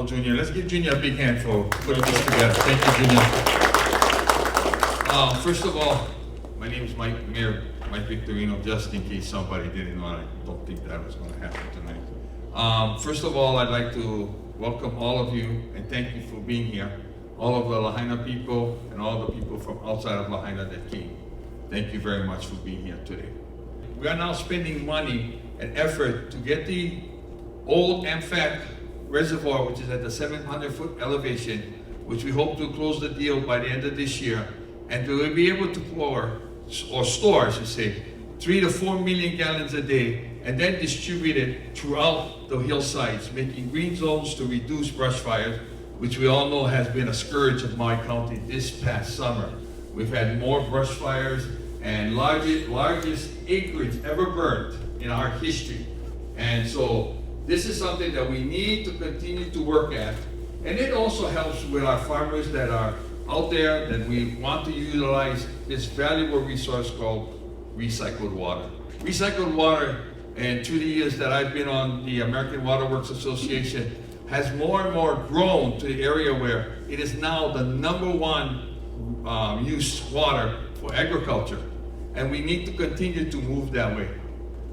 Junior. Let's give Junior a big hand for putting this together. Thank you, Junior. First of all, my name is Mayor Mike Victorino, just in case somebody didn't know. I don't think that was going to happen tonight. First of all, I'd like to welcome all of you and thank you for being here. All of the Lahaina people and all the people from outside of Lahaina that came. Thank you very much for being here today. We are now spending money and effort to get the old AMFAC reservoir, which is at the 700-foot elevation, which we hope to close the deal by the end of this year, and to be able to pour, or store, I should say, 3 to 4 million gallons a day, and then distribute it throughout the hillsides, making green zones to reduce brush fires, which we all know has been a scourge of Maui County this past summer. We've had more brush fires and largest acreage ever burned in our history. And so this is something that we need to continue to work at. And it also helps with our farmers that are out there that we want to utilize this valuable resource called recycled water. Recycled water, and through the years that I've been on the American Water Works Association, has more and more grown to the area where it is now the #1 used water for agriculture. And we need to continue to move that way.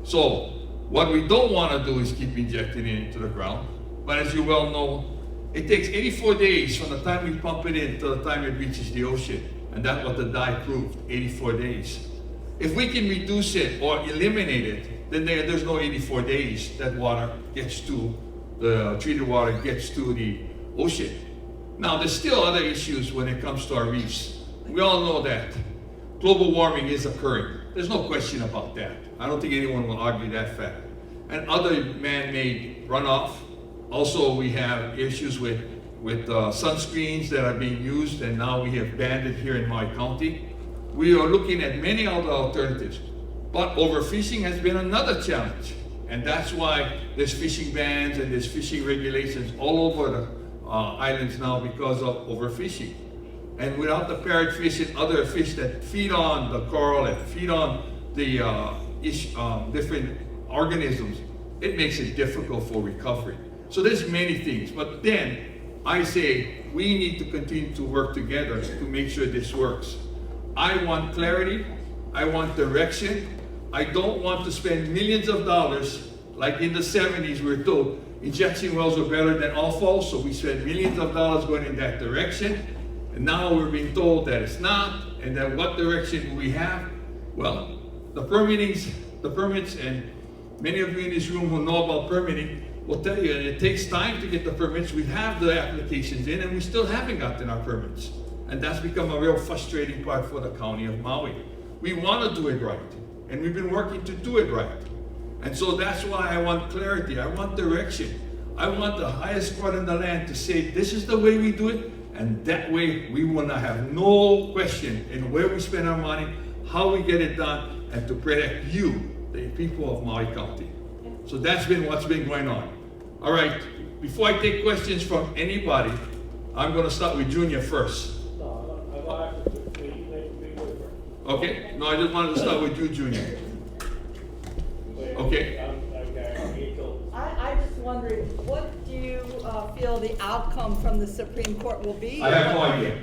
So what we don't want to do is keep injecting it into the ground. But as you well know, it takes 84 days from the time we pump it in to the time it reaches the ocean. And that's what the dye proved, 84 days. If we can reduce it or eliminate it, then there's no 84 days that water gets to, the treated water gets to the ocean. Now, there's still other issues when it comes to our reefs. We all know that global warming is occurring. There's no question about that. I don't think anyone will argue that fact. And other man-made runoff. Also, we have issues with sunscreens that are being used, and now we have banned it here in Maui County. We are looking at many other alternatives, but overfishing has been another challenge. And that's why there's fishing bans and there's fishing regulations all over the islands now because of overfishing. And without the parrotfish and other fish that feed on the coral and feed on the different organisms, it makes it difficult for recovery. So there's many things, but then I say we need to continue to work together to make sure this works. I want clarity, I want direction. I don't want to spend millions of dollars, like in the 70s we were told injection wells were better than offal, so we spent millions of dollars going in that direction. And now we're being told that it's not, and that what direction do we have? Well, the permits, and many of you in this room who know about permitting will tell you it takes time to get the permits. We have the applications in, and we still haven't gotten our permits. And that's become a real frustrating part for the county of Maui. We want to do it right, and we've been working to do it right. And so that's why I want clarity, I want direction. I want the highest court in the land to say, this is the way we do it, and that way we will not have no question in where we spend our money, how we get it done, and to protect you, the people of Maui County. So that's been what's been going on. All right, before I take questions from anybody, I'm going to start with Junior first. Okay, no, I just wanted to start with you, Junior. Okay. I just wondering, what do you feel the outcome from the Supreme Court will be? I have no idea.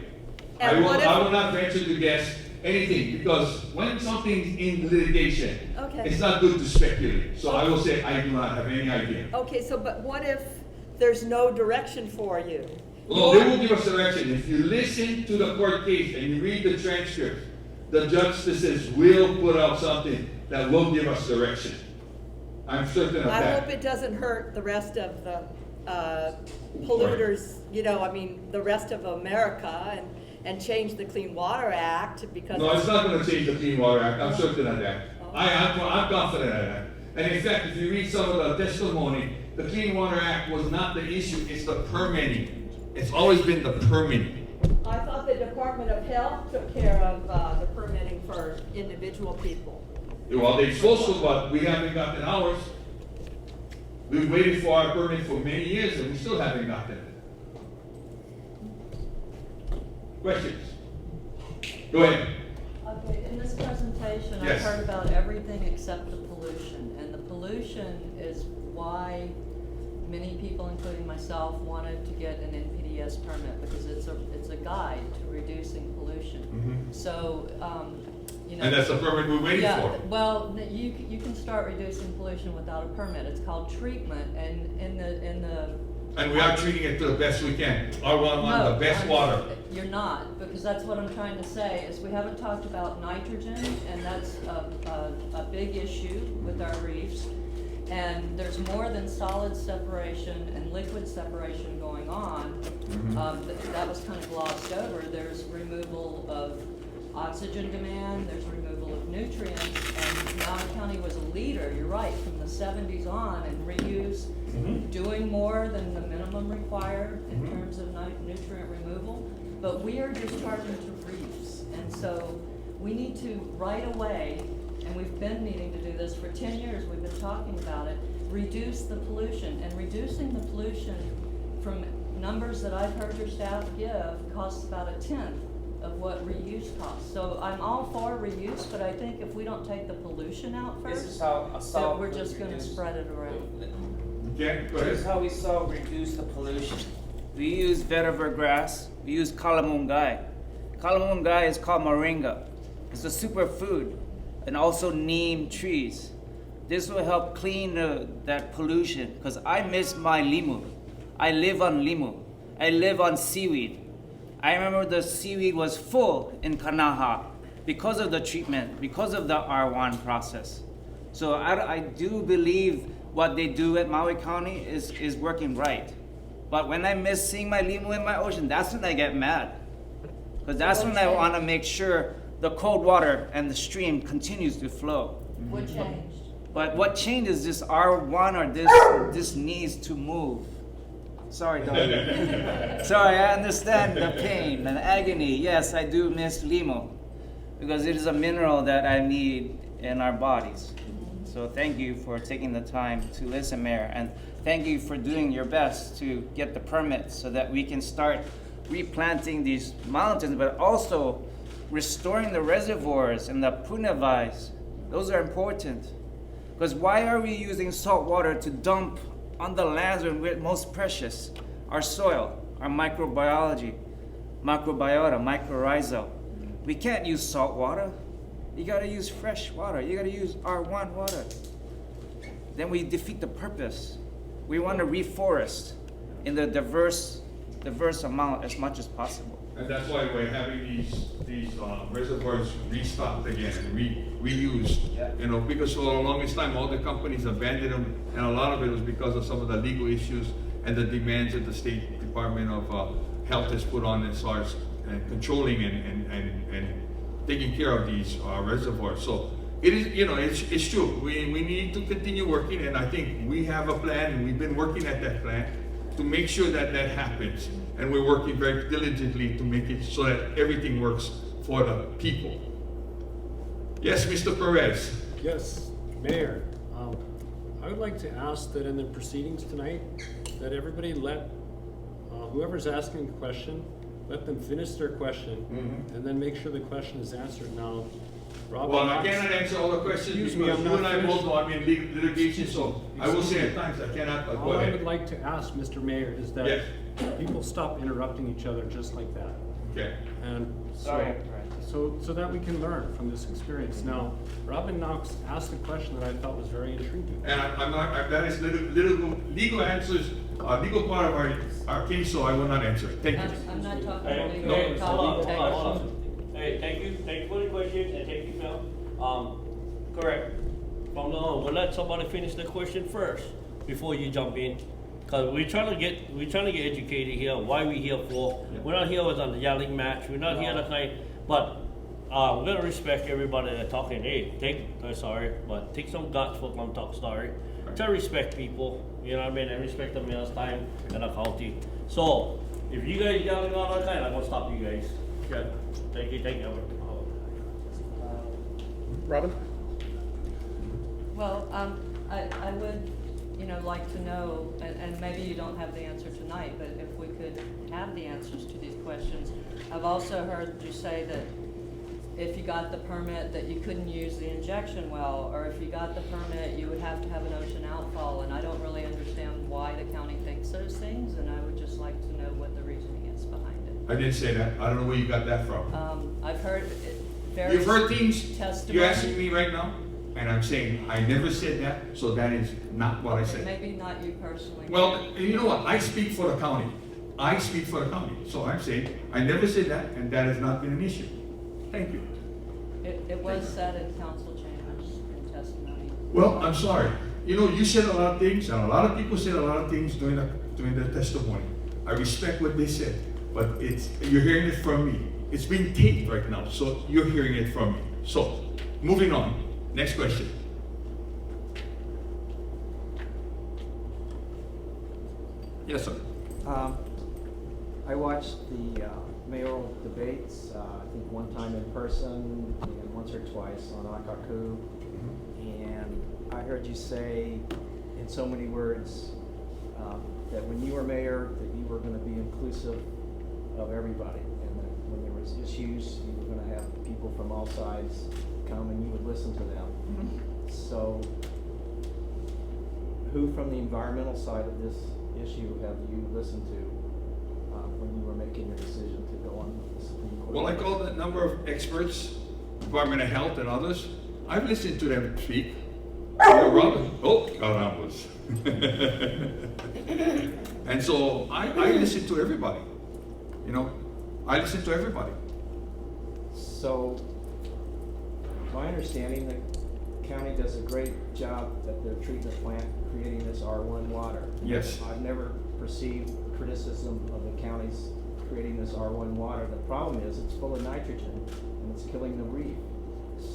I And will not venture to guess anything, because when something's in litigation, Okay. it's not good to speculate. So I will say I do not have any idea. Okay, so but what if there's no direction for you? Well, they will give us direction. If you listen to the court case and you read the transcript, the justices will put out something that will give us direction. I'm certain of I that. hope it doesn't hurt the rest of the polluters, the rest of America, and change the Clean Water Act because. No, it's not going to change the Clean Water Act. I'm certain of that. Oh. I'm confident of that. And in fact, if you read some of the testimony, the Clean Water Act was not the issue, it's the permitting. It's always been the permitting. I thought the Department of Health took care of the permitting for individual people. Well, they're supposed to, but we haven't gotten ours. We've waited for our permit for many years and we still haven't gotten it. Questions? Go ahead. Okay, in this presentation, Yes. I've heard about everything except the pollution. And the pollution is why many people, including myself, wanted to get an NPDES permit because it's a guide to reducing pollution. Mhm. So, you know. And that's the permit we're waiting Yeah, for. well, you can start reducing pollution without a permit. It's called treatment, and in the. And we are treating it to the best we can. R11, the best water. You're not, because that's what I'm trying to say, is we haven't talked about nitrogen, and that's a big issue with our reefs. And there's more than solid separation and liquid separation going on. That was kind of glossed over. There's removal of oxygen demand, there's removal of nutrients, and Maui County was a leader, you're right, from the 70s on in reuse, doing more than the minimum required in terms of nutrient removal. But we are just charging to reefs, and so we need to right away, and we've been needing to do this for 10 years, we've been talking about it, reduce the pollution. And reducing the pollution, from numbers that I've heard your staff give, costs about 1/10 of what reuse costs. So I'm all for reuse, but I think if we don't take the pollution out This is first, how a that salt we're would just gonna reduce- spread it around. Okay, go This is ahead. how we salt reduce the pollution. We use vetiver grass. We use kalamungai. Kalamungai is called moringa. It's a superfood, and also neem trees. This will help clean that pollution. Because I miss my limu. I live on limu. I live on seaweed. I remember the seaweed was full in Kanaha because of the treatment, because of the R1 process. So I do believe what they do at Maui County is working right. But when I miss seeing my limu in my ocean, that's when I get mad. Because that's when I want to make sure the cold water and the stream continues to flow. What changed? But what changed is this R1 or this needs to move. Sorry, dog. Sorry, I understand the pain and agony. Yes, I do miss limu because it is a mineral that I need in our bodies. So thank you for taking the time to listen, Mayor, and thank you for doing your best to get the permits so that we can start replanting these mountains, but also restoring the reservoirs and the punavais. Those are important. Because why are we using salt water to dump on the lands where we're most precious? Our soil, our microbiology, microbiota, mycorrhizal. We can't use salt water. You gotta use fresh water. You gotta use R1 water. Then we defeat the purpose. We want to reforest in the diverse amount as much as possible. And that's why we're having these reservoirs restocked again and reused. Yeah. You know, because for the longest time, all the companies abandoned them, and a lot of it was because of some of the legal issues and the demands that the State Department of Health has put on as far as controlling and taking care of these reservoirs. So it is, you know, it's true. We need to continue working, and I think we have a plan, and we've been working at that plan to make sure that that happens. And we're working very diligently to make it so that everything works for the people. Yes, Mr. Perez. Yes, Mayor, I would like to ask that in the proceedings tonight, that everybody let whoever's asking a question, let them finish their question, and then make sure the question is answered. Now, Robin. Well, I cannot answer all the questions Excuse me, because I'm you not and I finished. both know I'm in litigation, so I will say at times I cannot, but go All I would ahead. like to ask, Mr. Mayor, is that Yes. people stop interrupting each other just like that. Okay. And Sorry. so that we can learn from this experience. Now, Robin Knox asked a question that I thought was very intriguing. And I'm not, that is legal answers, legal part of our case, so I will not answer it. Thank you. I'm not talking Hey, about hey, legal, it's a hold on, legal hold on. question. Hey, thank you for the question, and thank you, Phil. Correct. From now on, we'll let somebody finish the question first, before you jump in. Cause we're trying to get educated here, why we here for. We're not here as a yelling match, we're not here to kind, but, we're gonna respect everybody that's talking. Hey, sorry, but take some guts for come talk sorry. Try to respect people, you know what I mean, and respect the mayor's time and the county. So, if you guys yelling all the time, I'm gonna stop you guys. Okay. Thank you. Robin? Well, I would, like to know, and maybe you don't have the answer tonight, but if we could have the answers to these questions. I've also heard you say that if you got the permit that you couldn't use the injection well, or if you got the permit, you would have to have an ocean outfall, and I don't really understand why the county thinks those things, and I would just like to know what the reasoning is behind it. I didn't say that. I don't know where you got that from. I've heard various You've heard things, testimony. you're asking me right now, and I'm saying, I never said that, so that is not what I said. Maybe not you personally. Well, you know what, I speak for the county. I speak for the county, so I'm saying, I never said that, and that has not been an issue. Thank you. It was said in council chambers in testimony. Well, I'm sorry. You know, you said a lot of things, and a lot of people said a lot of things during the testimony. I respect what they said, but you're hearing it from me. It's being taped right now, so you're hearing it from me. So, moving on. Next question. Yes, sir. I watched the mayoral debates, I think one time in person and once or twice on Akaku. And I heard you say in so many words that when you were mayor, that you were going to be inclusive of everybody. And that when there was issues, you were going to have people from all sides come and you would listen to them. So who from the environmental side of this issue have you listened to when you were making your decision to go on the Supreme Court? Well, like all the number of experts, Department of Health and others, I've listened to them speak. Oh, carambas. And so I listen to everybody. You know, I listen to everybody. So, my understanding, the county does a great job at their treatment plant creating this R1 water. Yes. I've never perceived criticism of the county's creating this R1 water. The problem is it's full of nitrogen and it's killing the reef.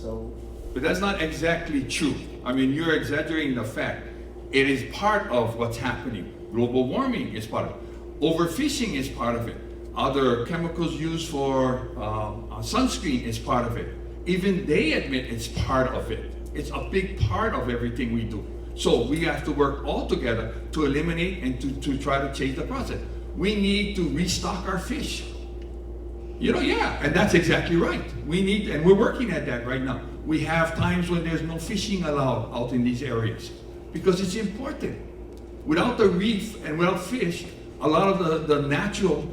So, But that's not exactly true. I mean, you're exaggerating the fact. It is part of what's happening. Global warming is part of it. Overfishing is part of it. Other chemicals used for sunscreen is part of it. Even they admit it's part of it. It's a big part of everything we do. So we have to work all together to eliminate and to try to change the process. We need to restock our fish. You know, yeah, and that's exactly right. We need, and we're working at that right now. We have times when there's no fishing allowed out in these areas because it's important. Without the reef and without fish, a lot of the natural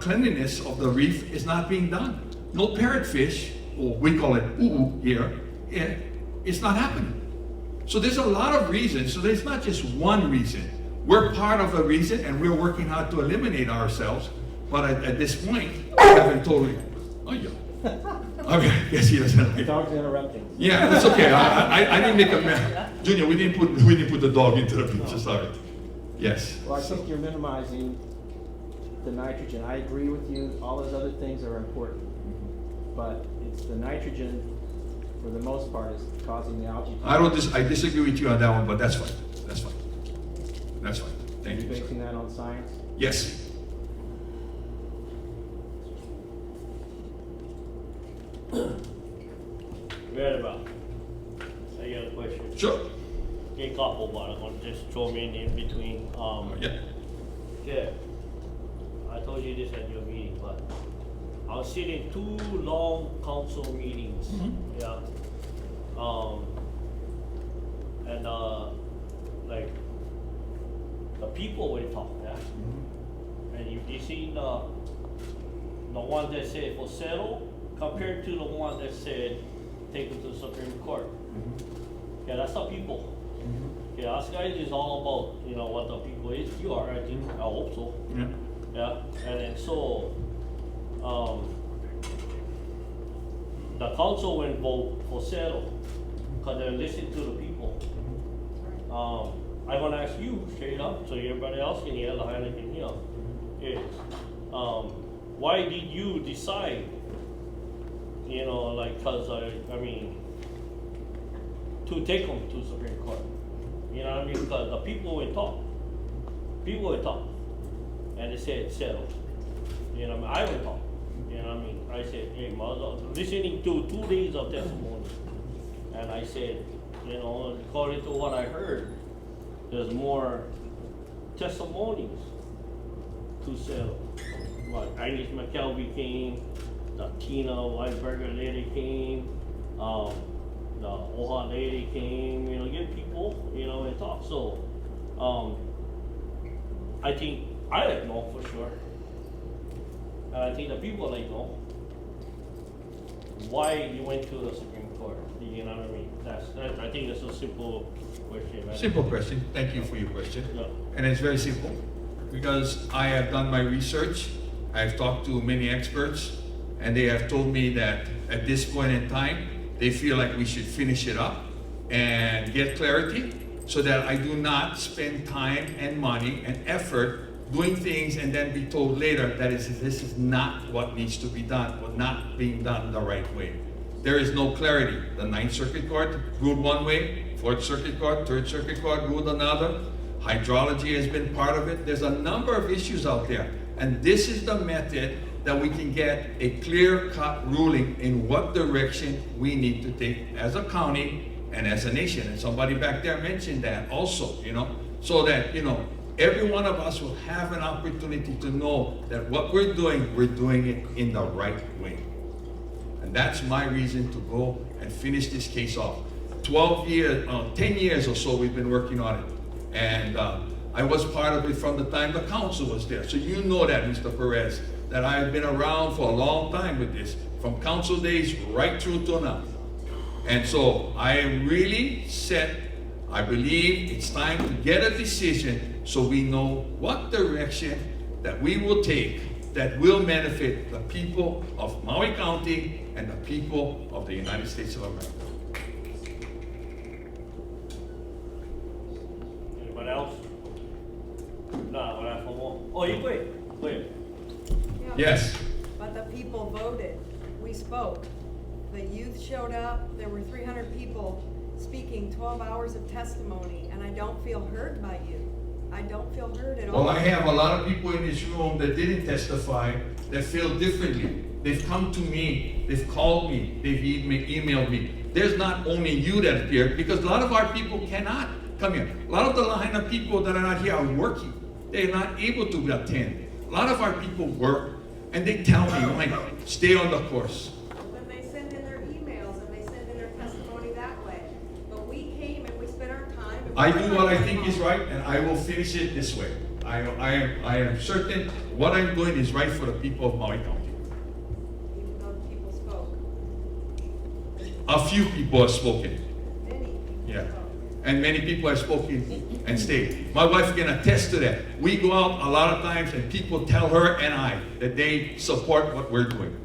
cleanliness of the reef is not being done. No parrotfish, or we call it here, it's not happening. So there's a lot of reasons. So there's not just one reason. We're part of a reason, and we're working hard to eliminate ourselves. But at this point, we haven't totally. Oh yeah. Okay. Yes, he doesn't. the dog's interrupting. Yeah, that's okay. I didn't make a mess. Junior, we didn't put the dog into the picture. Sorry. Yes. Well, I think you're minimizing the nitrogen. I agree with you. All those other things are important. But it's the nitrogen, for the most part, is causing the algae. I disagree with you on that one, but that's fine. That's fine. That's fine. Thank Are you you. basing that on science? Yes. Right about. I got a question. Sure. Get couple, but I'm gonna just throw me in between. Yeah. Yeah. I told you this at your meeting, but I was sitting 2 long council meetings. Yeah. And like the people will talk, yeah. And you seen the one that said for settle compared to the one that said take it to the Supreme Court. Yeah, that's the people. Yeah, us guys is all about, you know, what the people is. You are, I think, I hope so. Yeah. Yeah, and then so, the council will vote for settle, cause they listen to the people. I wanna ask you straight up, so everybody else can hear, the Heineken can hear, is, why did you decide, you know, like, cause I mean, to take them to Supreme Court? You know what I mean? Because the people will talk. People will talk. And they said settled. You know what I mean? I will talk. You know what I mean? I said, hey, mother, listening to 2 days of testimony. And I said, you know, according to what I heard, there's more testimonies to settle. Like Ines McKelvey came, the Tina Weisberger lady came, the Oha lady came, you know, get people, you know, and talk. So, I think I like no for sure. And I think the people like no. Why you went to the Supreme Court? You know what I mean? I think that's a simple question. Right? Simple question. Thank you for your question. Yeah. And it's very simple. Because I have done my research, I've talked to many experts, and they have told me that at this point in time, they feel like we should finish it up and get clarity so that I do not spend time and money and effort doing things and then be told later that this is not what needs to be done or not being done the right way. There is no clarity. The Ninth Circuit Court ruled one way, Fourth Circuit Court, Third Circuit Court ruled another. Hydrology has been part of it. There's a number of issues out there. And this is the method that we can get a clear-cut ruling in what direction we need to take as a county and as a nation. And somebody back there mentioned that also, you know, so that, you know, every one of us will have an opportunity to know that what we're doing it in the right way. And that's my reason to go and finish this case off. 10 years or so we've been working on it. And I was part of it from the time the council was there. So you know that, Mr. Perez, that I have been around for a long time with this, from council days right through to now. And so I am really set. I believe it's time to get a decision so we know what direction that we will take that will benefit the people of Maui County and the people of the United States of America. Anybody else? No, we're not for more. Oh, you quit. Quit. Yeah, Yes. But the people voted. We spoke. The youth showed up. There were 300 people speaking, 12 hours of testimony, and I don't feel heard by you. I don't feel heard at all. Well, I have a lot of people in this room that didn't testify that feel differently. They've come to me, they've called me, they've emailed me. There's not only you that appeared, because a lot of our people cannot come here. A lot of the line of people that are not here are working. They're not able to attend. A lot of our people work, and they tell me, like, stay on the course. But they send in their emails and they send in their testimony that way. But we came and we spent our time. And I do what I think is right, and I will finish it this way. I am certain what I'm doing is right for the people of Maui County. Even though the people spoke. A few people have spoken. Many people Yeah. spoke. And many people have spoken and stayed. My wife can attest to that. We go out a lot of times and people tell her and I that they support what we're doing.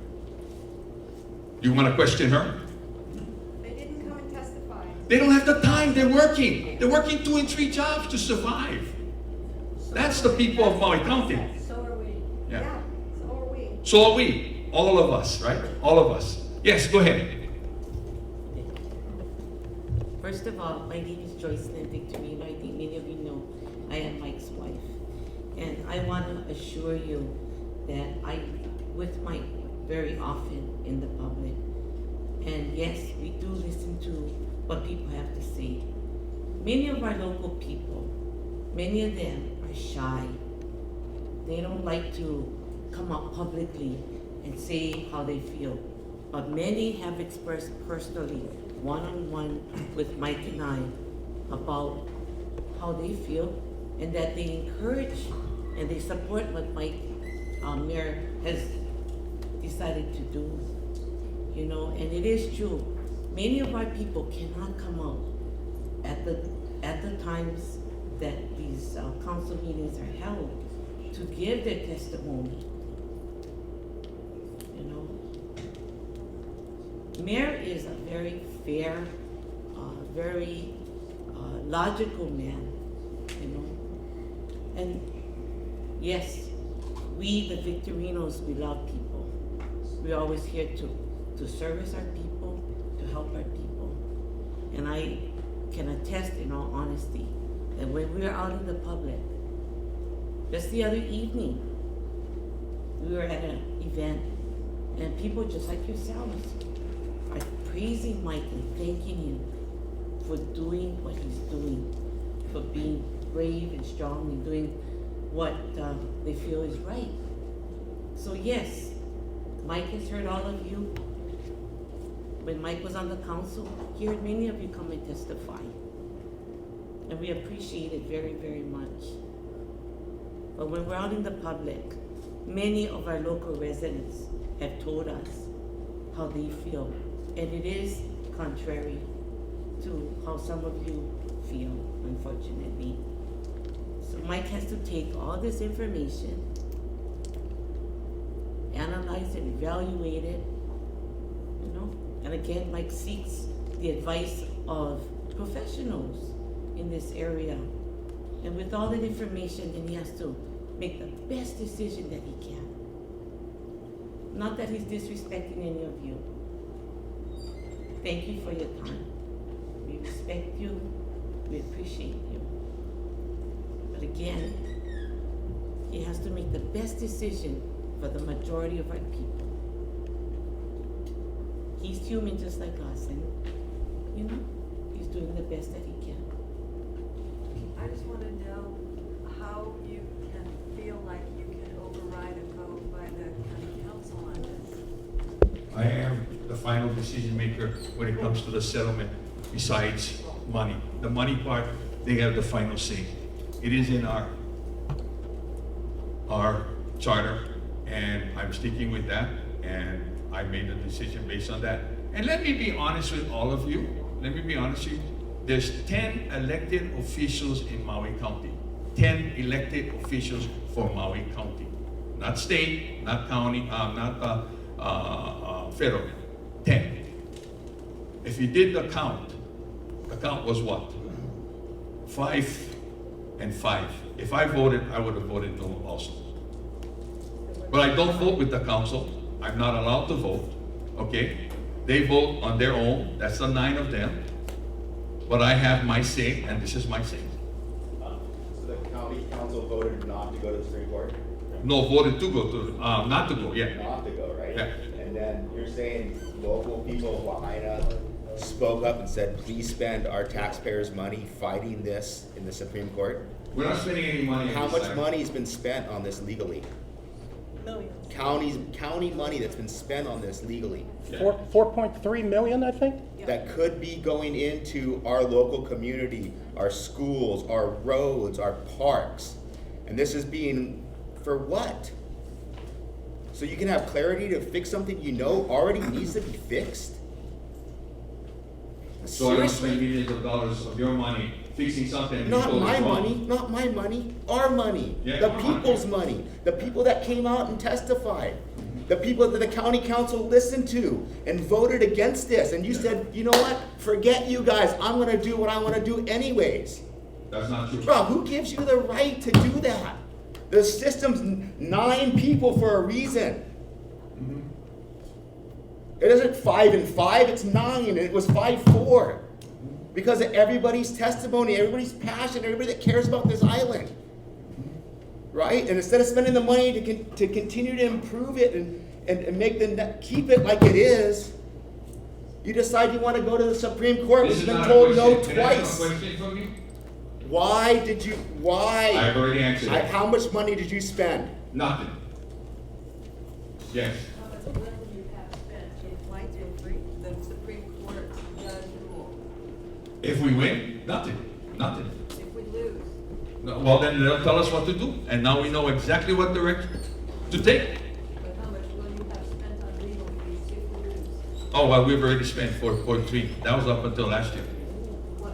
You want to question her? They didn't come and testify. They don't have the time. They're working. They're working 2 and 3 jobs to survive. That's the people of Maui County. So are we. Yeah. So are we. So are we. All of us, right? All of us. Yes, go ahead. First of all, my name is Joycelyn Victorino. I think many of you know I am Mike's wife. And I want to assure you that I with Mike very often in the public. And yes, we do listen to what people have to say. Many of our local people, many of them are shy. They don't like to come out publicly and say how they feel. But many have expressed personally, one-on-one with Mike and I, about how they feel and that they encourage and they support what Mike, Mayor, has decided to do. You know, and it is true. Many of our people cannot come out at the times that these council meetings are held to give their testimony. You know, Mayor is a very fair, very logical man. You know, and yes, we the Victorinos, we love people. We're always here to service our people, to help our people. And I can attest in all honesty that when we are out in the public, just the other evening, we were at an event and people just like yourselves are praising Mike and thanking him for doing what he's doing, for being brave and strong and doing what they feel is right. So yes, Mike has heard all of you. When Mike was on the council, he heard many of you come and testify. And we appreciate it very, very much. But when we're out in the public, many of our local residents have told us how they feel. And it is contrary to how some of you feel, unfortunately. So Mike has to take all this information, analyze it, evaluate it, you know? And again, Mike seeks the advice of professionals in this area. And with all that information, then he has to make the best decision that he can. Not that he's disrespecting any of you. Thank you for your time. We respect you. We appreciate you. But again, he has to make the best decision for the majority of our people. He's human just like us, and you know, he's doing the best that he can. I just want to know how you can feel like you can override a vote by the county council on this. I am the final decision maker when it comes to the settlement, besides money. The money part, they have the final say. It is in our charter, and I'm sticking with that, and I made a decision based on that. And let me be honest with all of you. Let me be honest with you. There's 10 elected officials in Maui County. 10 elected officials for Maui County. Not state, not county, not federal. 10. If you did the count was what? 5 and 5. If I voted, I would have voted no also. But I don't vote with the council. I'm not allowed to vote, okay? They vote on their own. That's the 9 of them. But I have my say, and this is my say. So the county council voted not to go to the Supreme Court? No, voted to go to, not to go, yeah. Not to go, right? Yeah. And then you're saying local people in Lahaina spoke up and said, please spend our taxpayers' money fighting this in the Supreme Court? We're not spending any money. How this much time. money has been spent on this legally? Millions. County money that's been spent on this legally, Yeah. 4.3 million, I think? that could be going into our local community, our schools, our roads, our parks. And this is being, for what? So you can have clarity to fix something you know already needs to be fixed? So I don't spend Seriously? millions of dollars of your money fixing something. you Not told us my wrong. money, not my money, our money, Yeah, the our people's money, the people that came out and testified, the people that the county council listened to and voted against this, and you said, you know what, forget you guys, I'm gonna do what I wanna do anyways. That's not true. Bro, who gives you the right to do that? The system's 9 people for a reason. It isn't 5 and 5, it's 9, and it was 5-4. Because of everybody's testimony, everybody's passion, everybody that cares about this island. Right? And instead of spending the money to continue to improve it and make keep it like it is, you decide you want to go to the Supreme Court, This which is has been not a told no question. Can I have a twice. question from you? Why? I've already answered it. How much money did you spend? Nothing. Yes. How much will you have spent if lights were free? The Supreme Court does rule. If we win, nothing. Nothing. If we lose, No, well, then they'll tell us what to do, and now we know exactly what direction to take. but how much will you have spent on legal fees if we lose? Oh, well, we've already spent 4.3. That was up until last year,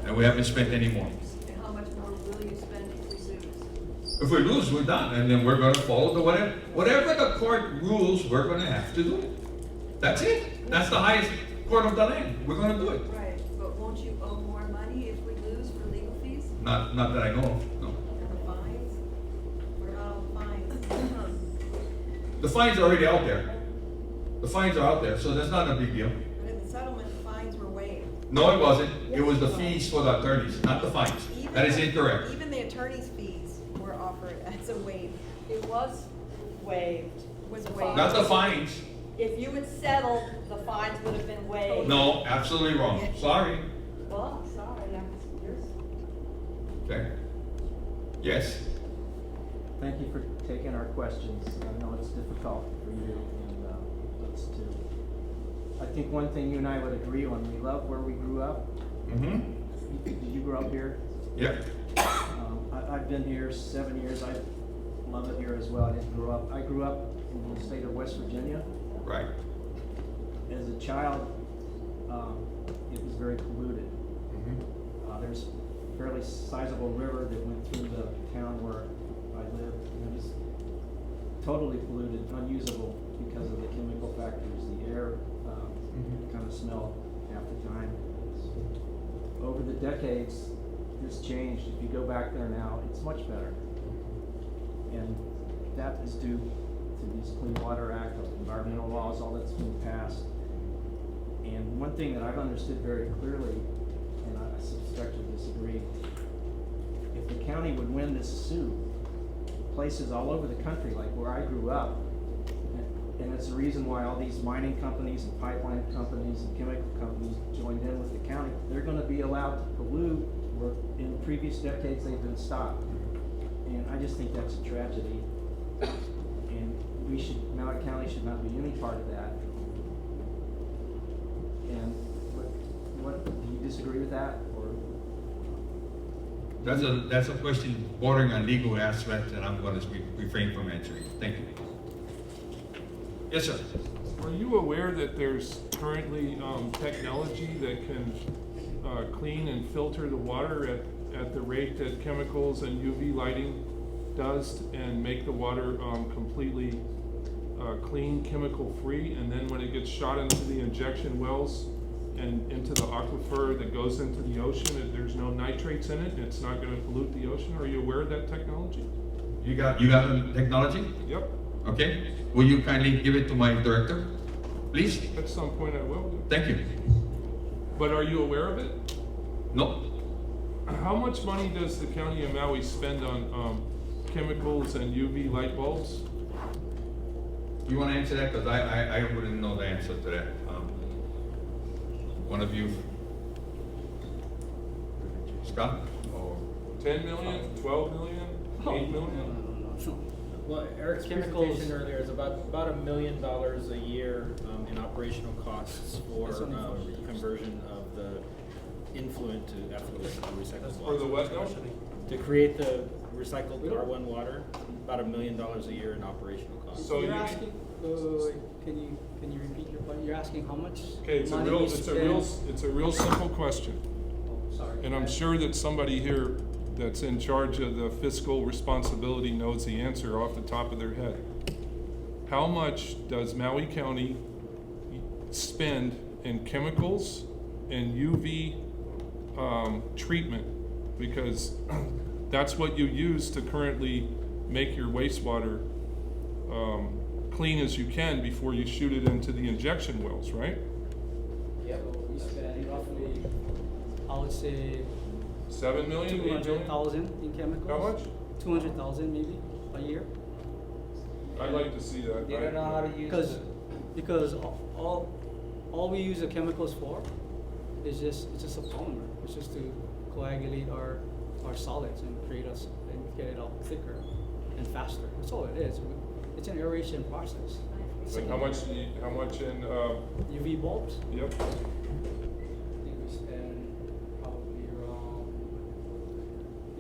and we haven't spent any more. And how much more will you spend if we lose? If we lose, we're done, and then we're gonna follow the whatever the court rules, we're gonna have to do it. That's it. That's the highest court of the land. We're gonna do it. Right, but won't you owe more money if we lose for legal fees? Not that I know of, no. And the fines? What about all the fines? The fines are already out there. The fines are out there, so that's not a big deal. But in the settlement, the fines were waived. No, it wasn't. It was the fees for the attorneys, not the fines. Even That is the- incorrect. Even the attorney's fees were offered as a waive, It was waived. was waived. Not the fines. If you had settled, the fines would have been waived. No, absolutely wrong. Sorry. Well, sorry, yours. Okay. Yes. Thank you for taking our questions. I know it's difficult for you, and needs to. I think one thing you and I would agree on, we love where we grew up. Mm-hmm. Did you grow up here? Yeah. I've been here 7 years. I love it here as well. I didn't grow up. I grew up in the state of West Virginia. Right. As a child, it was very polluted. Mm-hmm. There's a fairly sizable river that went through the town where I lived. And it was totally polluted, unusable because of the chemical factors. The air kind of smelled half the time. Over the decades, it's changed. If you go back there now, it's much better. And that is due to these Clean Water Act, environmental laws, all that's been passed. And one thing that I've understood very clearly, and I suspect you'll disagree, if the county would win this suit, places all over the country, like where I grew up, and it's the reason why all these mining companies and pipeline companies and chemical companies joined in with the county, they're gonna be allowed to pollute where in previous decades they've been stopped. And I just think that's a tragedy. And Maui County should not be any part of that. And what, do you disagree with that, or? That's a question bordering on legal aspect, and I'm going to refrain from answering. Thank you. Yes, sir. Are you aware that there's currently technology that can clean and filter the water at the rate that chemicals and UV lighting does, and make the water completely clean, chemical free, and then when it gets shot into the injection wells and into the aquifer that goes into the ocean, there's no nitrates in it, it's not going to pollute the ocean? Are you aware of that technology? You got the technology? Yep. Okay. Will you kindly give it to my director, please? At some point I will do. Thank you. But are you aware of it? No. How much money does the county of Maui spend on chemicals and UV light bulbs? You want to answer that? Because I wouldn't know the answer to that. One of you, Scott? Or 10 million, 12 million, 8 million? Well, Eric's presentation earlier is about $1 million a year in operational costs for conversion of the influent to effluent to recycled water. For the what now? To create the recycled R1 water, about $1 million a year in operational costs. So You're you- asking, can you repeat your question? You're asking how much Okay, it's a real simple question. Sorry. And I'm sure that somebody here that's in charge of the fiscal responsibility knows the answer off the top of their head. How much does Maui County spend in chemicals and UV treatment? Because that's what you use to currently make your wastewater clean as you can before you shoot it into the injection wells, right? Yeah, we spend roughly, I would say, 7 million, 8 million? 200,000 in chemicals. How much? 200,000 maybe a year. I'd like to see that. They don't know how to use Because all we use the chemicals for is just a polymer. It's just to coagulate our solids and create us and get it out thicker and faster. That's all it is. It's an aeration process. Like how much in, UV bulbs? yep, I think we spend probably around,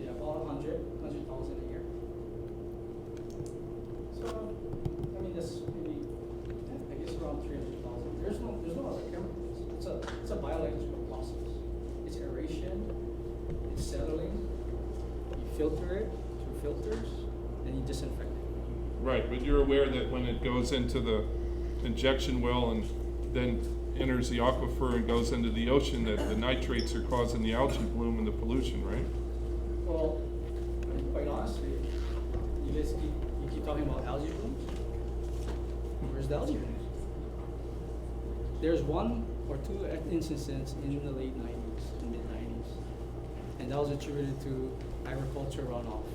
about 100,000 a year. So, I mean, that's maybe, I guess around 300,000. There's no other chemicals. It's a biological process. It's aeration, it's settling. You filter it through filters, and you disinfect it. right, but you're aware that when it goes into the injection well and then enters the aquifer and goes into the ocean, that the nitrates are causing the algae bloom and the pollution, right? Well, I mean, quite honestly, you keep talking about algae blooms. Where's the algae blooms? There's one or two instances in the late 90s and mid 90s, and that was attributed to agriculture runoff.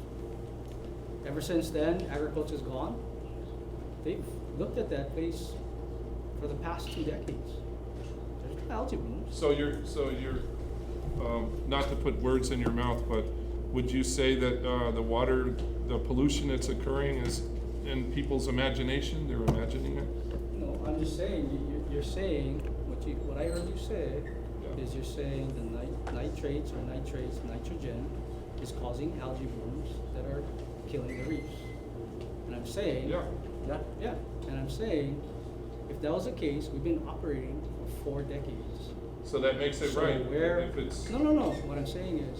Ever since then, agriculture's gone. They've looked at that place for the past 2 decades. There's no algae blooms. So you're, not to put words in your mouth, but would you say that the water, the pollution that's occurring is in people's imagination? They're imagining it? No, I'm just saying, you're saying, what I heard you say, Yeah. is you're saying the nitrates, nitrogen, is causing algae blooms that are killing the reefs. And I'm saying, Yeah. yeah, and I'm saying, if that was the case, we've been operating for 4 decades. So that makes it So right. where, If it's, no, what I'm saying is,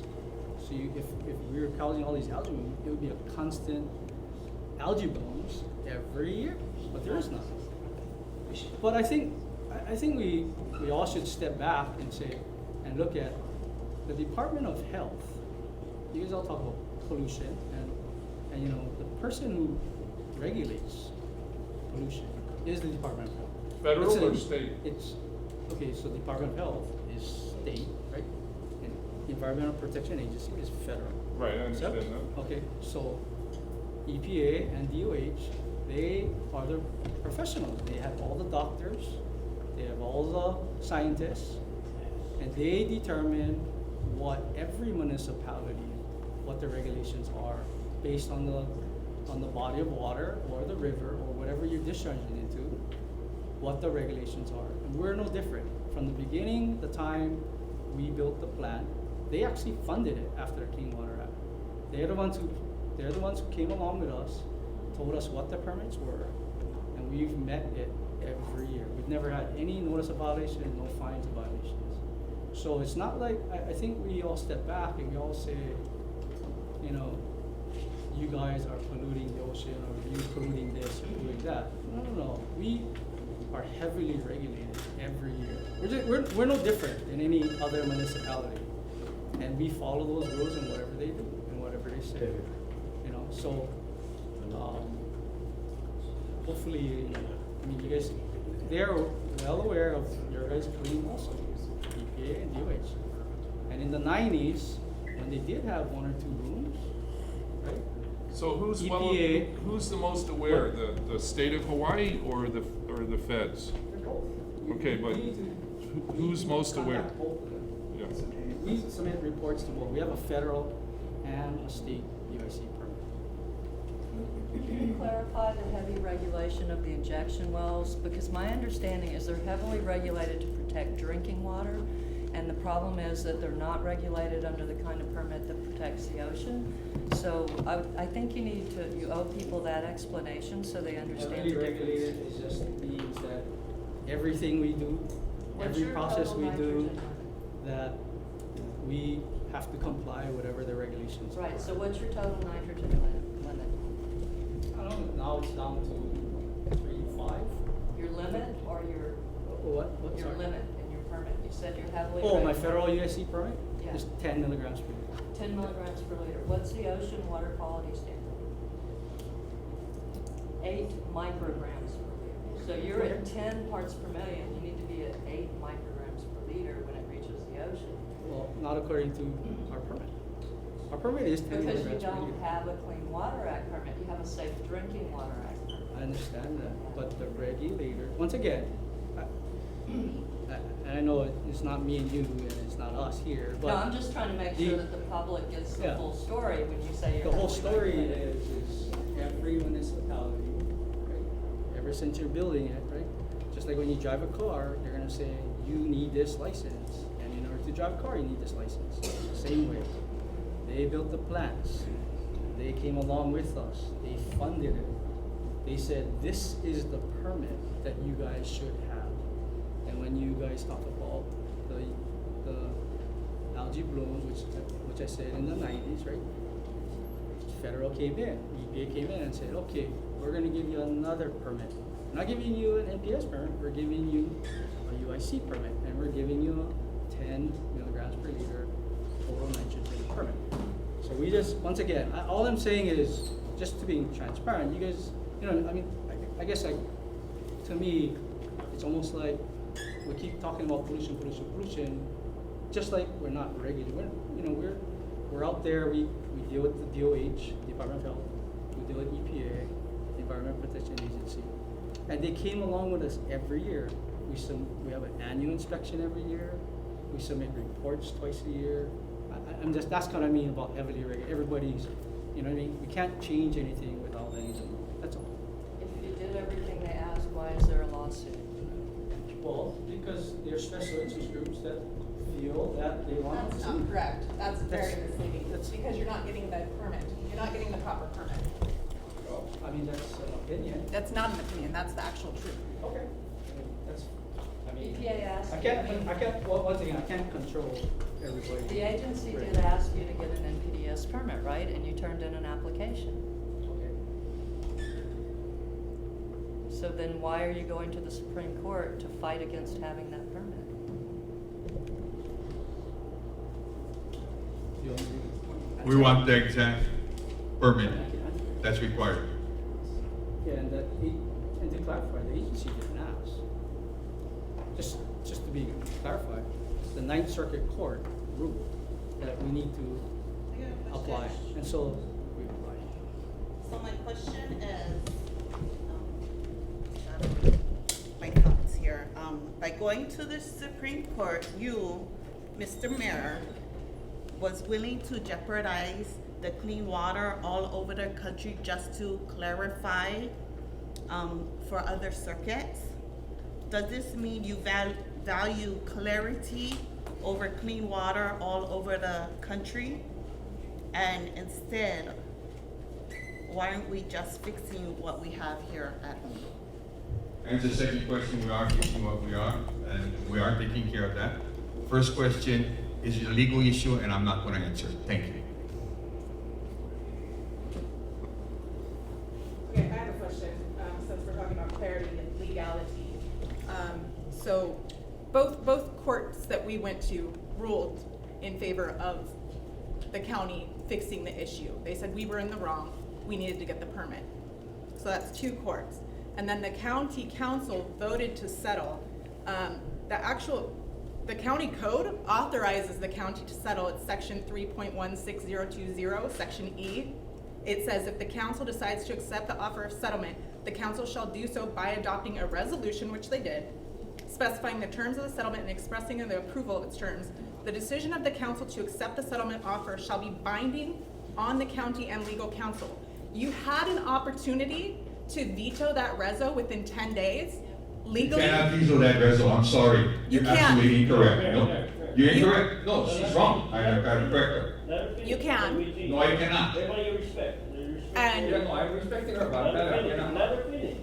so if we were causing all these algae blooms, it would be a constant algae blooms every year, but there is none. But I think we all should step back and say, and look at the Department of Health. You guys all talk about pollution, and you know, the person who regulates pollution is the Department of Health. federal It's or a- state? It's, okay, so the Department of Health is state, right? And the Environmental Protection Agency is federal. Right, I understand Yep. that. Okay, so EPA and DOH, they are the professionals. They have all the doctors, they have all the scientists, and they determine what every municipality, what the regulations are based on the body of water or the river or whatever you're discharging into, what the regulations are. And we're no different. From the beginning, the time we built the plant, they actually funded it after the Clean Water Act. They're the ones who came along with us, told us what the permits were, and we've met it every year. We've never had any notice of violation, no fines of violations. So it's not like, I think we all step back and we all say, you know, you guys are polluting the ocean, or you polluting this, or polluting that. No. We are heavily regulated every year. We're no different than any other municipality. And we follow those rules in whatever they do and whatever they say. You know, so hopefully, I mean, you guys, they're well aware of your guys' clean also, EPA and DOH. And in the 90s, when they did have 1 or 2 rooms, right? So who's EPA who's the most aware? The state of Hawaii or the feds? Okay, but who's most aware? Yeah. We submit reports to both. We have a federal and a state UIC permit. Can you clarify the heavy regulation of the injection wells? Because my understanding is they're heavily regulated to protect drinking water, and the problem is that they're not regulated under the kind of permit that protects the ocean. So I think you owe people that explanation so they understand Heavily the difference. regulated is just means that everything we do, What's every your process total we do, nitrogen? that we have to comply whatever the regulations are. Right, so what's your total nitrogen limit? I don't know, now it's down to 3, 5. Your limit or your What, your sorry? limit in your permit? You said you're heavily Oh, my regulated. federal USC permit? Yeah. Is 10 milligrams per liter. 10 milligrams per liter. What's the ocean water quality standard? 8 micrograms per liter. So you're at 10 parts per million. You need to be at 8 micrograms per liter when it reaches the ocean. Well, not according to our permit. Our permit is 10 Because you milligrams per don't liter. have a Clean Water Act permit. You have a Safe Drinking Water Act permit. I understand that, but the regulator, once again, I know it's not me and you, and it's not us here, but. No, I'm just trying to make sure the- that the public gets the Yeah. full story when you say you're The whole heavily story regulated. is every municipality, right, ever since you're building it, right? Just like when you drive a car, they're gonna say, you need this license, and in order to drive a car, you need this license. Same way. They built the plants, they came along with us, they funded it. They said, this is the permit that you guys should have. And when you guys talk about the algae blooms, which I said in the 90s, right? Federal came in, EPA came in and said, okay, we're gonna give you another permit. We're not giving you an NPS permit, we're giving you a UIC permit, and we're giving you a 10 milligrams per liter total nitrogen permit. So we just, once again, all I'm saying is, just to be transparent, you guys, you know, I mean, I guess like, to me, it's almost like we keep talking about pollution, just like we're not regulated. We're out there, we deal with the DOH, Department of Health, we deal with EPA, Environmental Protection Agency, and they came along with us every year. We have an annual inspection every year, we submit reports twice a year. That's what I mean about heavily regulated. Everybody's, you know what I mean? We can't change anything without anything, that's all. If you did everything they asked, why is there a lawsuit? both, because there's special interest groups that feel that they want to. That's not correct. That's very That's- misleading, that's- because you're not getting the permit. You're not getting the proper permit. I mean, that's an opinion. That's not an opinion, that's the actual truth. Okay. I mean, that's, I mean. EPA asked. Well, once again, I can't control everybody. The agency did ask you to get an NPDES permit, right? And you turned in an application. Okay. So then why are you going to the Supreme Court to fight against having that permit? You want me to- We want the exact permit that's required. Yeah, and and to clarify, the agency didn't ask. Just to be clarified, the Ninth Circuit Court ruled that we need to I got a apply, question. and so we applied. So my question is, my thoughts here. By going to the Supreme Court, you, Mr. Mayor, was willing to jeopardize the clean water all over the country just to clarify for other circuits? Does this mean you value clarity over clean water all over the country? And instead, why aren't we just fixing what we have here at home? And the second question, we are fixing what we are, and we are taking care of that. First question is a legal issue, and I'm not gonna answer it. Thank you. Okay, I have a question, since we're talking about clarity and legality. So both courts that we went to ruled in favor of the county fixing the issue. They said we were in the wrong, we needed to get the permit. So that's two courts. And then the county council voted to settle. The county code authorizes the county to settle. It's section 3.16020, section E. It says if the council decides to accept the offer of settlement, the council shall do so by adopting a resolution, which they did, specifying the terms of the settlement and expressing the approval of its terms. The decision of the council to accept the settlement offer shall be binding on the county and legal counsel. You had an opportunity to veto that reso within 10 days. Legally, You cannot veto that reso, I'm sorry. You You're can't. absolutely incorrect. No, you're incorrect. No, she's wrong. I gotta correct her. Let her finish. You can. No, you cannot. Everybody give respect. Respect And- her. no, I'm respecting her, Let her finish. Let her finish.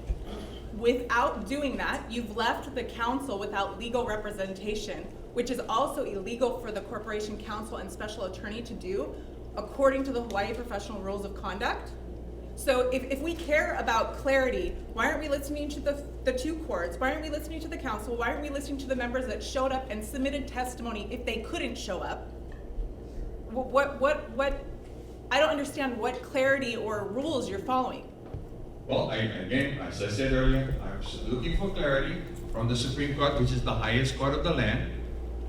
without doing that, you've left the council without legal representation, which is also illegal for the corporation counsel and special attorney to do, according to the Hawaii Professional Rules of Conduct. So if we care about clarity, why aren't we listening to the two courts? Why aren't we listening to the council? Why aren't we listening to the members that showed up and submitted testimony if they couldn't show up? What, I don't understand what clarity or rules you're following. Well, again, as I said earlier, I was looking for clarity from the Supreme Court, which is the highest court of the land.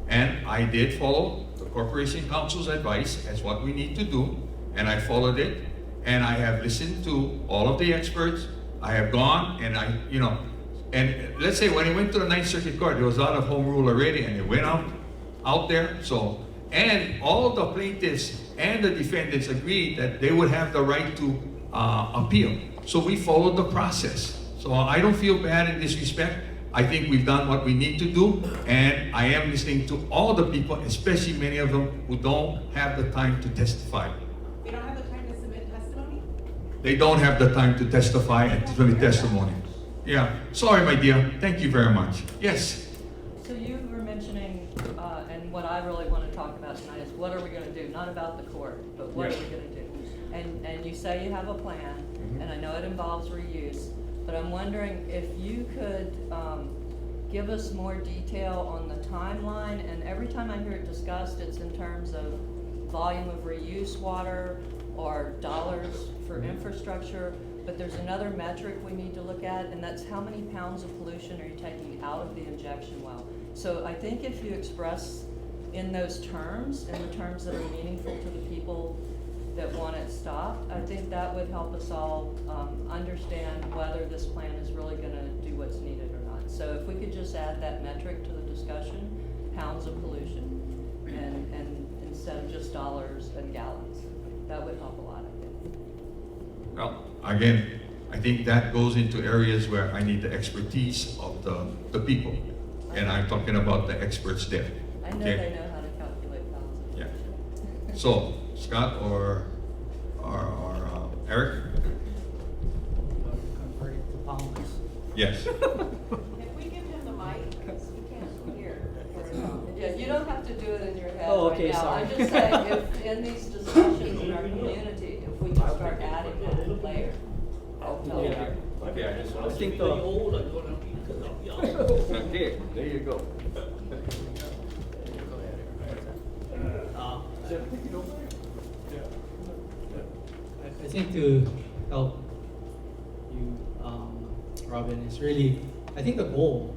And I did follow the Corporation Council's advice as what we need to do, and I followed it. And I have listened to all of the experts. I have gone and and let's say when it went to the Ninth Circuit Court, there was a lot of home rule already, and it went out there. So, and all the plaintiffs and the defendants agreed that they would have the right to appeal. So we followed the process. So I don't feel bad in this respect. I think we've done what we need to do, and I am listening to all the people, especially many of them who don't have the time to testify. They don't have the time to submit testimony? They don't have the time to testify and to the testimony. Yeah, sorry, my dear. Thank you very much. Yes. So you were mentioning, and what I really want to talk about tonight is what are we going to do? Not about the court, but what Yes. are we going to do? And you say you have a plan, and I know it involves reuse, but I'm wondering if you could give us more detail on the timeline. And every time I hear it discussed, it's in terms of volume of reuse water or dollars for infrastructure. But there's another metric we need to look at, and that's how many pounds of pollution are you taking out of the injection well. So I think if you express in those terms, in the terms that are meaningful to the people that want it stopped, I think that would help us all understand whether this plan is really gonna do what's needed or not. So if we could just add that metric to the discussion, pounds of pollution, and instead of just dollars and gallons, that would help a lot, I think. Well, again, I think that goes into areas where I need the expertise of the people. and I'm talking about the experts there. I know Okay? they know how to calculate pounds of Yeah. nitrogen. So, Scott or Eric? Convert it to pounds. Yes. If we give him the mic, because he can't hear. Yeah, you don't have to do it in your head Oh, right okay, now. sorry. I'm just saying, if in these discussions in our community, if we just start adding that layer, I'll tell you. I think the, Okay, there you go. I think to help you, Robin, is really, I think the goal,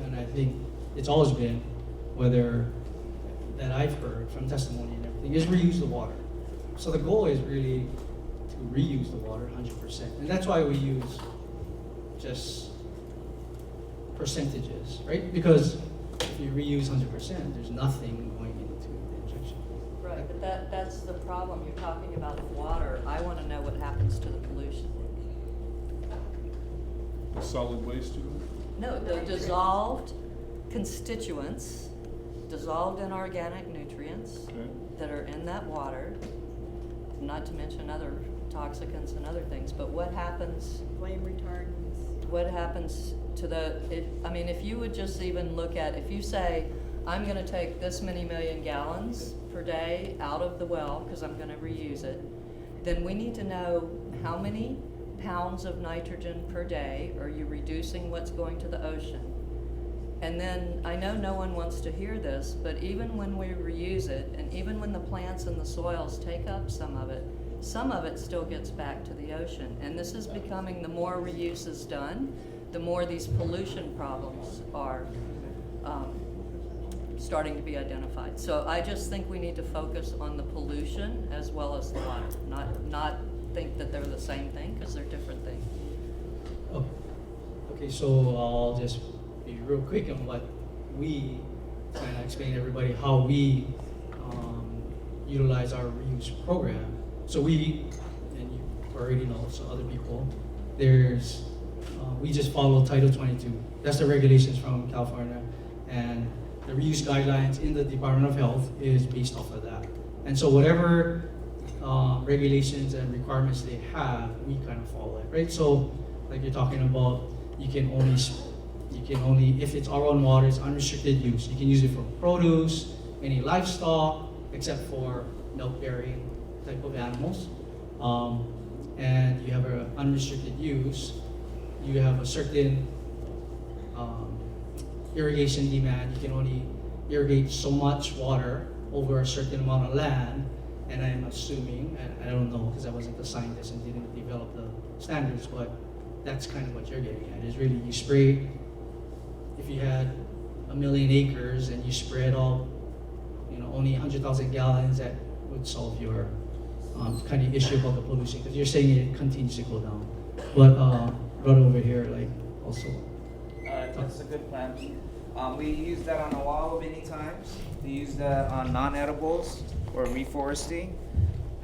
and I think it's always been, whether that I've heard from testimony and everything, is reuse the water. So the goal is really to reuse the water 100%. And that's why we use just percentages, right? Because if you reuse 100%, there's nothing going into the injection. Right, but that's the problem. You're talking about water. I want to know what happens to the pollution. Solid waste, you No, the dissolved constituents, dissolved in organic nutrients okay? that are in that water, not to mention other toxicants and other things, but what happens, Flame retardants. what happens to if you would just even look at, if you say, I'm gonna take this many million gallons per day out of the well, because I'm gonna reuse it, then we need to know how many pounds of nitrogen per day are you reducing what's going to the ocean. And then, I know no one wants to hear this, but even when we reuse it, and even when the plants and the soils take up some of it still gets back to the ocean. And this is becoming, the more reuse is done, the more these not problems are starting to be identified. So I just think we need to focus on the pollution as well as the water, not think that they're the same thing, because they're different things. Oh, okay, so I'll just be real quick on what we kind of explain to everybody how we utilize our reuse program. So we, and you already know, so other people, we just follow Title 22. That's the regulations from California, and the reuse guidelines in the Department of Health is based off of that. And so whatever regulations and requirements they have, we kind of follow it, right? So, like you're talking about, you can only, if it's our own water, it's unrestricted use. You can use it for produce, any livestock, except for milk-bearing type of animals. And you have an unrestricted use. You have a certain irrigation demand. You can only irrigate so much water over a certain amount of land. And I'm assuming, I don't know because I wasn't the scientist and didn't develop the standards, but that's kind of what you're getting at, is really you spray, if you had 1 million acres and you spread all, only 100,000 gallons, that would solve your kind of issue about the pollution, because you're saying it continues to go down. But right over here, like, also. That's a good plan. We use that on the wall many times. We use that on non-edibles or reforesting.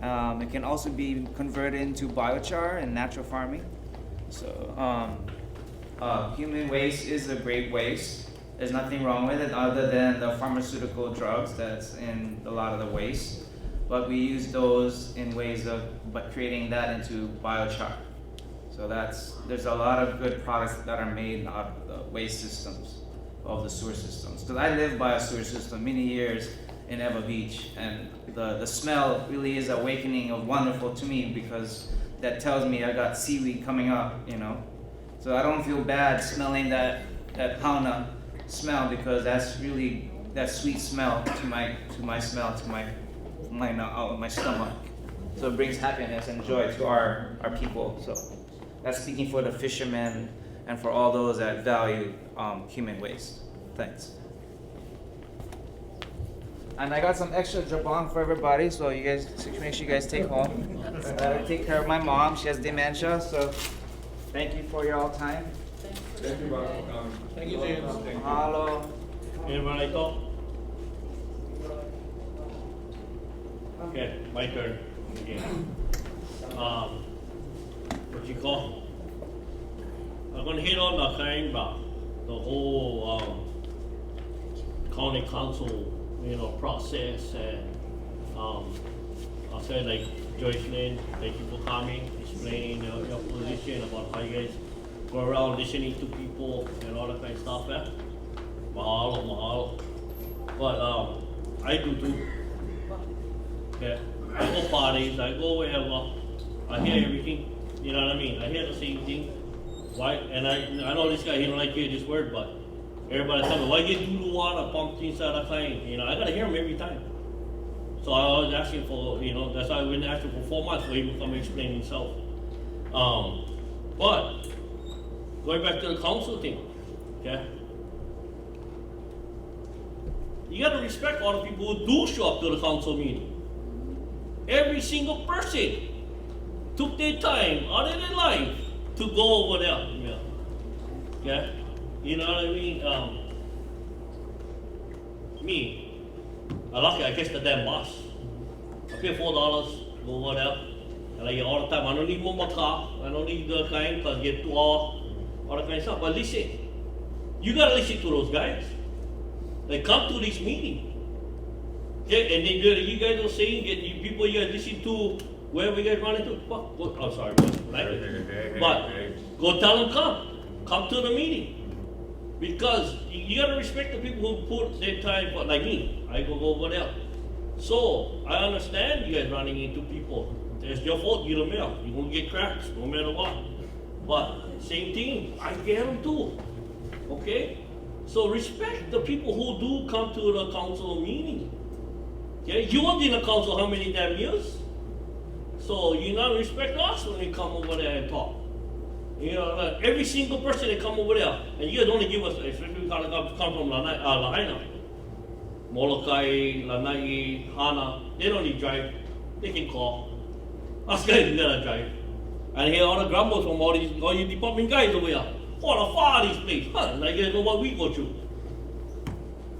It can also be converted into biochar and natural farming. So human waste is a great waste. There's nothing wrong with it other than the pharmaceutical drugs that's in a lot of the waste. But we use those in ways of creating that into biochar. So there's a lot of good products that are made out of the waste systems, of the sewer systems. Because I lived by a sewer system many years in Eva Beach, and the smell really is awakening of wonderful to me, because that tells me I got seaweed coming up, So I don't feel bad smelling that Hauna smell, because that's really that sweet smell to my stomach. So it brings happiness and joy to our people. So that's speaking for the fishermen and for all those that value human waste. Thanks. And I got some extra jabon for everybody, so you guys make sure you guys take home. Take care of my mom. She has dementia, so thank you for your all time. Thank you, Bob. Thank you, James. Mahalo. Anybody talk? Okay, my turn again. What you call? I'm gonna hit on the thing about the whole county council, process, and, I'll say like Joyce Lynn, thank you for coming, explaining your position about how you guys go around listening to people and all that kind of stuff, eh? Mahalo. But, I do too. Okay, I go parties, I go wherever, I hear everything, you know what I mean? I hear the same thing. Why? And I know this guy, he don't like to hear this word, but everybody tell me, why you do the water pumped inside a client? I gotta hear him every time. So I was asking for, that's why I've been asking for 4 months for him to come explain himself. But, going back to the council thing, okay? You gotta respect all the people who do show up to the council meeting. Every single person took their time out of their life to go over there. Yeah. Okay? You know what I mean? Me, I catch the damn bus. I pay $4, go over there. And I get all the time. I don't need more car. I don't need the kind because I get 2 hours, all that kind of stuff. But listen, you gotta listen to those guys. They come to this meeting. Okay, and then you guys are saying, people you guys listen to, wherever you guys run into, I'm sorry, but go tell them come to the meeting. Because you gotta respect the people who put their time, but like me, I go over there. So, I understand you guys running into people. It's your fault, you're the mayor. You're gonna get cracks, no matter what. But, same thing, I get them too, okay? So respect the people who do come to the council meeting. Okay, you weren't in the council how many damn years? So you not respect us when we come over there and talk. Every single person that come over there, and you guys only give us, especially when we come from Lahaina, Molokai, Lanai, Hana, they don't need drive, they can call. Us guys, we gotta drive. And hear all the grumbles from all you department guys over here. What a far this place, huh? Like you know what we go through.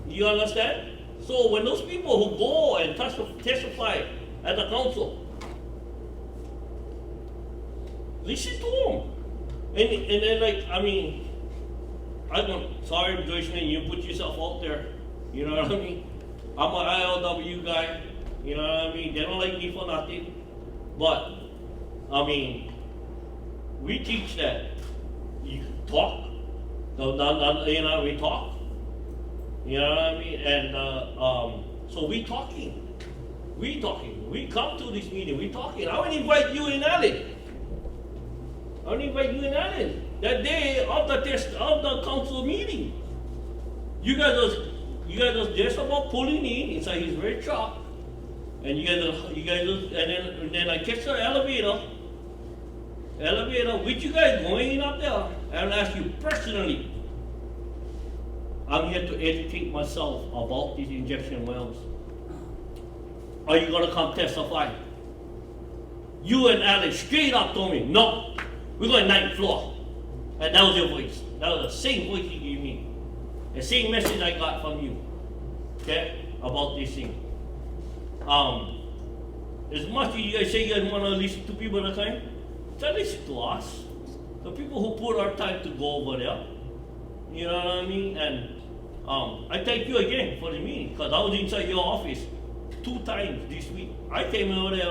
You understand? So when those people who go and testify at the council, listen to them. And then sorry, Joyce, you put yourself out there. You know what I mean? I'm an ILW guy. You know what I mean? They don't like me for nothing. But, we teach that you talk. We talk. You know what I mean? And so we talking. We come to this meeting. We talking. I would invite you in Allen. That day of the council meeting. You guys was just about pulling in inside his red truck, and and then I catch the elevator with you guys going up there, and ask you personally. I'm here to educate myself about these injection wells. Are you gonna come testify? You and Alex straight up told me, no, we're going 9th floor. And that was your voice. That was the same voice you gave me. The same message I got from you. Okay? About this thing. As much as you guys say you guys want to listen to people at a time, try to listen to us. The people who put our time to go over there. You know what I mean? And I thank you again for the meeting, because I was inside your office 2 times this week. I came over there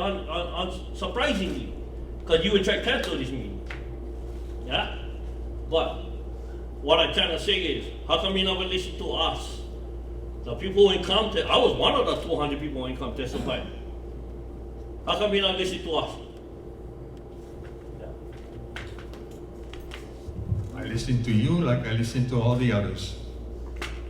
surprisingly, because you would try to cancel this meeting. Yeah? But what I'm trying to say is, how come you never listen to us? The people who come I was one of the 200 people who come testify. How come you not listen to us? I listen to you like I listen to all the others.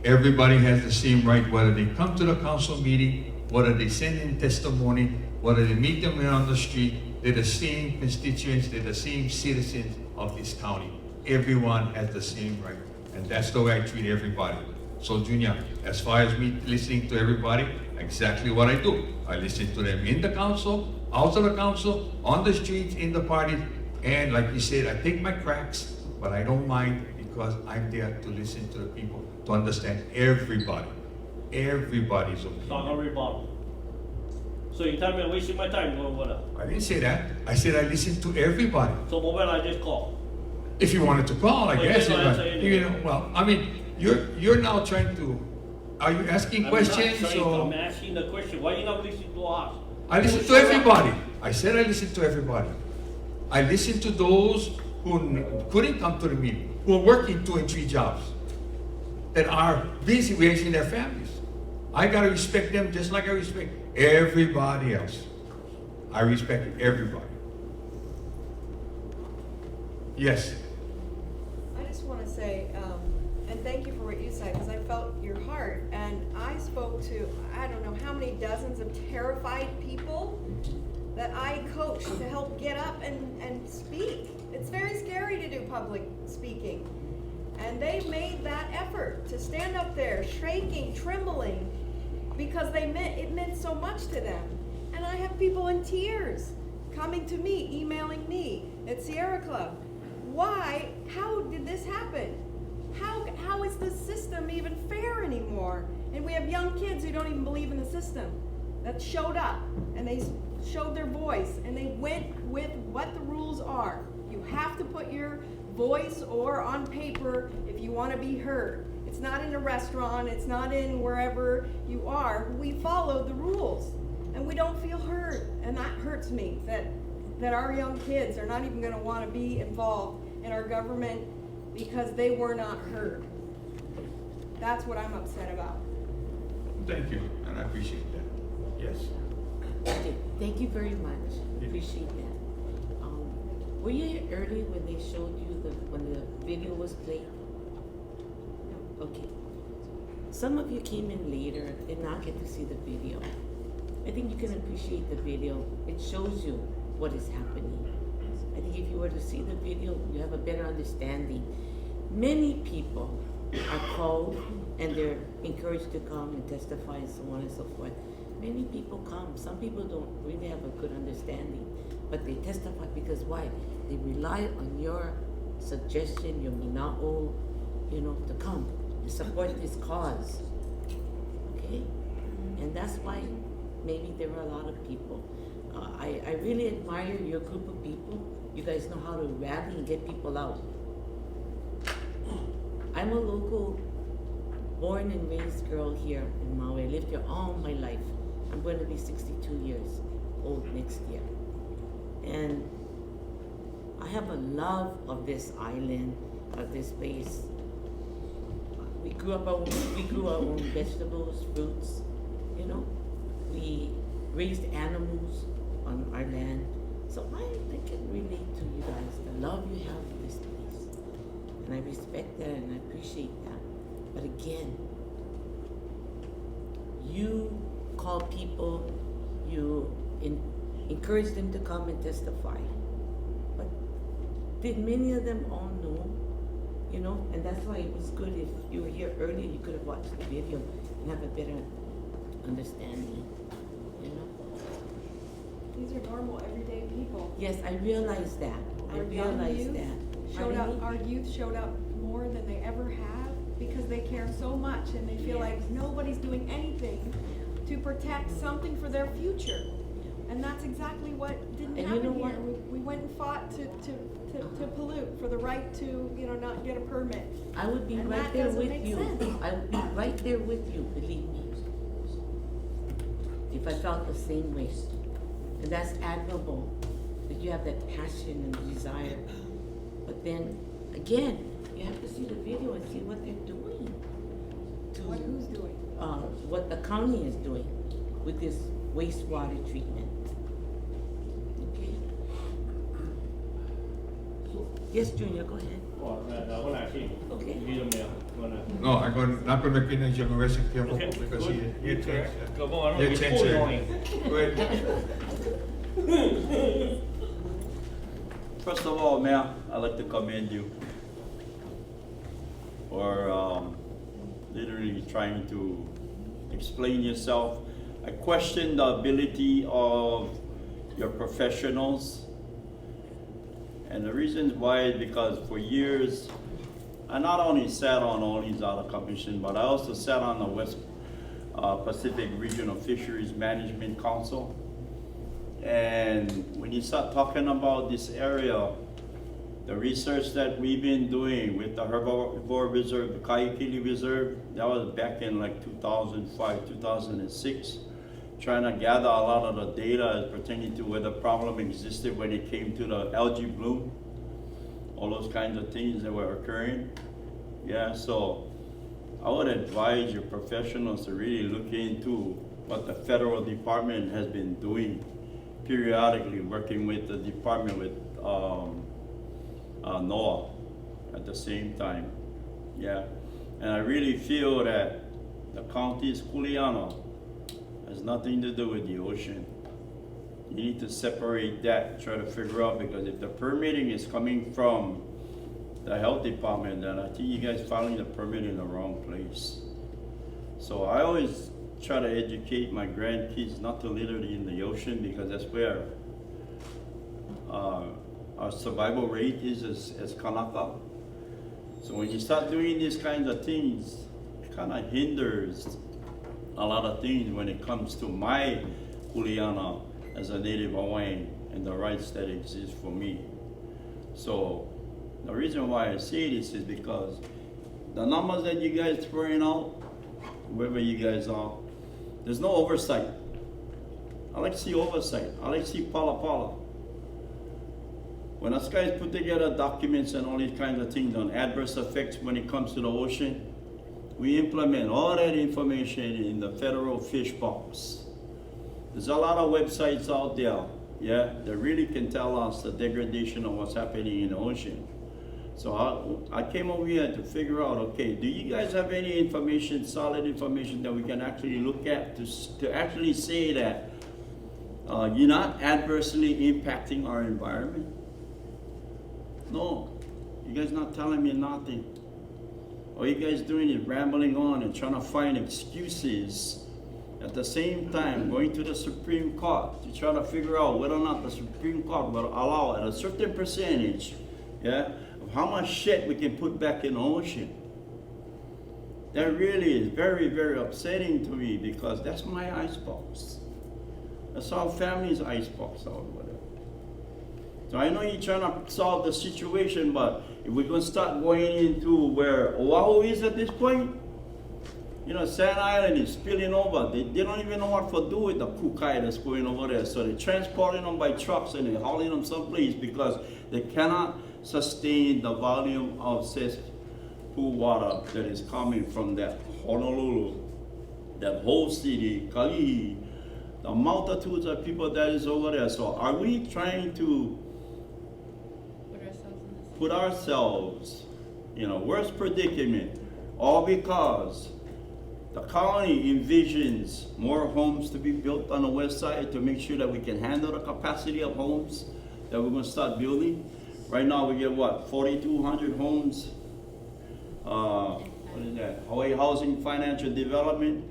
Everybody has the same right, whether they come to the council meeting, whether they send in testimony, whether they meet them on the street. They're the same constituents, they're the same citizens of this county. Everyone has the same right, and that's the way I treat everybody. So Junior, as far as me listening to everybody, exactly what I do. I listen to them in the council, out of the council, on the streets, in the parties, and like you said, I take my cracks, but I don't mind, because I'm there to listen to the people, to understand everybody, everybody's opinion. Not gonna rebuttal. So you tell me I'm wasting my time going over there? I didn't say that. I said I listen to everybody. So when I just call? If you wanted to call, I Well, guess. you don't answer anyway. Well, I mean, you're now trying to are you asking I'm questions not trying, I'm or? asking the question, why you not listening to us? I listen to everybody. I said I listen to everybody. I listen to those who couldn't come to the meeting, who are working 2 and 3 jobs, that are busy raising their families. I gotta respect them just like I respect everybody else. I respect everybody. Yes. I just want to say, and thank you for what you said, because I felt your heart. And I spoke to, I don't know how many dozens of terrified people that I coach to help get up and speak. It's very scary to do public speaking. And they made that effort to stand up there, shaking, trembling, because it meant so much to them. And I have people in tears coming to me, emailing me at Sierra Club. Why? How did this happen? How is this system even fair anymore? And we have young kids who don't even believe in the system that showed up and they showed their voice and they went with what the rules are. You have to put your voice or on paper if you want to be heard. It's not in a restaurant, it's not in wherever you are. We follow the rules and we don't feel heard. And that hurts me that our young kids are not even going to want to be involved in our government because they were not heard. That's what I'm upset about. Thank you, and I appreciate that. Yes. Okay, thank you very much. Appreciate that. Were you here early when they showed you when the video was played? Okay. Some of you came in later, did not get to see the video. I think you can appreciate the video. It shows you what is happening. I think if you were to see the video, you have a better understanding. Many people are called and they're encouraged to come and testify and so on and so forth. Many people come. Some people don't really have a good understanding, but they testify because why? They rely on your suggestion, your minao, to come and support this cause. Okay? And that's why maybe there are a lot of people. I really admire your group of people. You guys know how to rally and get people out. I'm a local, born and raised girl here in Maui. I lived here all my life. I'm going to be 62 years old next year. And I have a love of this island, of this place. We grew our own vegetables, fruits, We raised animals on our land. So I can relate to you guys, the love you have for this place. And I respect that and I appreciate that. But again, you call people, you encourage them to come and testify. But did many of them all know? And that's why it was good if you were here earlier, you could have watched the video and have a better understanding, These are normal, everyday people. Yes, I realize that. Our youth showed up more than they ever have because they care so much and they feel like nobody's doing anything to protect something for their future. And that's exactly what didn't happen here. We went and fought to pollute for the right to, not get a permit. I would be And right that there doesn't with make you. sense. I would be right there with you, believe me. If I felt the same way. And that's admirable that you have that passion and desire. But then, again, you have to see the video and see what they're doing. Who's doing? What the county is doing with this wastewater treatment. Okay? Yes, Junior, go ahead. Okay. No, I'm not going to finish your question Okay, because good. he changed. Come on, He you're changed too it. annoying. Go ahead. First of all, Mayor, I'd like to commend you for literally trying to explain yourself. I question the ability of your professionals. And the reasons why is because for years, I not only sat on all these other commissions, but I also sat on the West Pacific Regional Fisheries Management Council. And when you start talking about this area, The research that we've been doing with the herbivore reserve, the Kaikili Reserve, that was back in like 2005, 2006, trying to gather a lot of the data pertaining to where the problem existed when it came to the algae bloom, all those kinds of things that were occurring. Yeah, so I would advise your professionals to really look into what the federal department has been doing periodically, working with the department with NOAA at the same time. Yeah, and I really feel that the county's Kuleana has nothing to do with the ocean. You need to separate that, try to figure out, because if the permitting is coming from the health department, then I think you guys filing the permit in the wrong place. So I always try to educate my grandkids not to litter in the ocean, because that's where our survival rate is as Kanaka. So when you start doing these kinds of things, it kind of hinders a lot of things when it comes to my Kuleana as a native Hawaiian and the rights that exist for me. So the reason why I say this is because the numbers that you guys throwing out, wherever you guys are, there's no oversight. I like to see oversight. I like to see pala. When us guys put together documents and all these kinds of things on adverse effects when it comes to the ocean, we implement all that information in the federal fish box. There's a lot of websites out there, yeah, that really can tell us the degradation of what's happening in the ocean. So I came over here to figure out, okay, do you guys have any information, solid information that we can actually look at to actually say that you're not adversely impacting our environment? No, you guys not telling me nothing. All you guys doing is rambling on and trying to find excuses. At the same time, going to the Supreme Court to try to figure out whether or not the Supreme Court will allow at a certain percentage, yeah, of how much shit we can put back in the ocean. That really is very, very upsetting to me, because that's my icebox. That's our family's icebox out over there. So I know you're trying to solve the situation, but if we're going to start going into where Oahu is at this point, you know, Sand Island is spilling over. They don't even know what to do with the kukai that's going over there. So they're transporting them by trucks and they're hauling them someplace because they cannot sustain the volume of cesspool water that is coming from that Honolulu, that whole city, Kalihi, the multitudes of people that is over there. So are we trying to put ourselves in a worse predicament, all because the county envisions more homes to be built on the west side to make sure that we can handle the capacity of homes that we're going to start building? Right now we get what, 4,200 homes? What is that? Hawaii Housing Financial Development.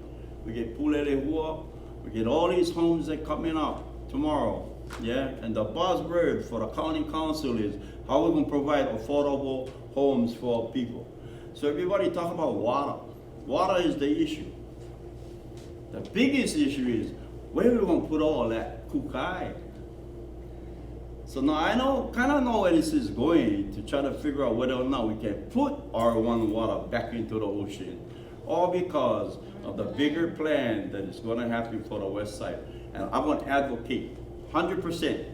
We get Pulelehua. We get all these homes that coming up tomorrow. Yeah, and the buzzword for the county council is how we're going to provide affordable homes for people. So everybody talk about water. Water is the issue. The biggest issue is where we're going to put all that kukai. So now I kind of know where this is going, to try to figure out whether or not we can put R1 water back into the ocean, all because of the bigger plan that is going to happen for the west side. And I'm going to advocate 100%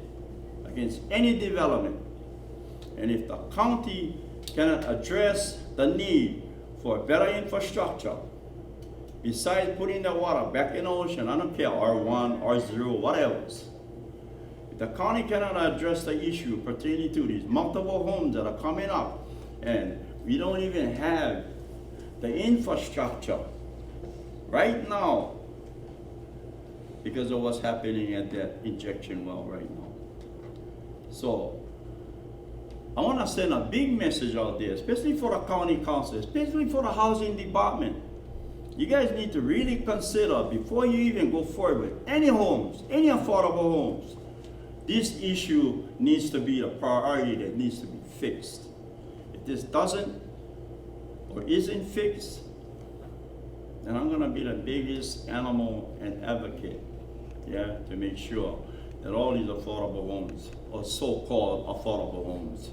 against any development. And if the county cannot address the need for better infrastructure, besides putting the water back in the ocean, I don't care, R1, R0, whatever. If the county cannot address the issue pertaining to these multiple homes that are coming up, and we don't even have the infrastructure right now because of what's happening at that injection well right now. So I want to send a big message out there, especially for the county council, especially for the housing department. You guys need to really consider, before you even go forward with any homes, any affordable homes, this issue needs to be a priority that needs to be fixed. If this doesn't or isn't fixed, then I'm going to be the biggest animal and advocate, yeah, to make sure that all these affordable homes, or so-called affordable homes,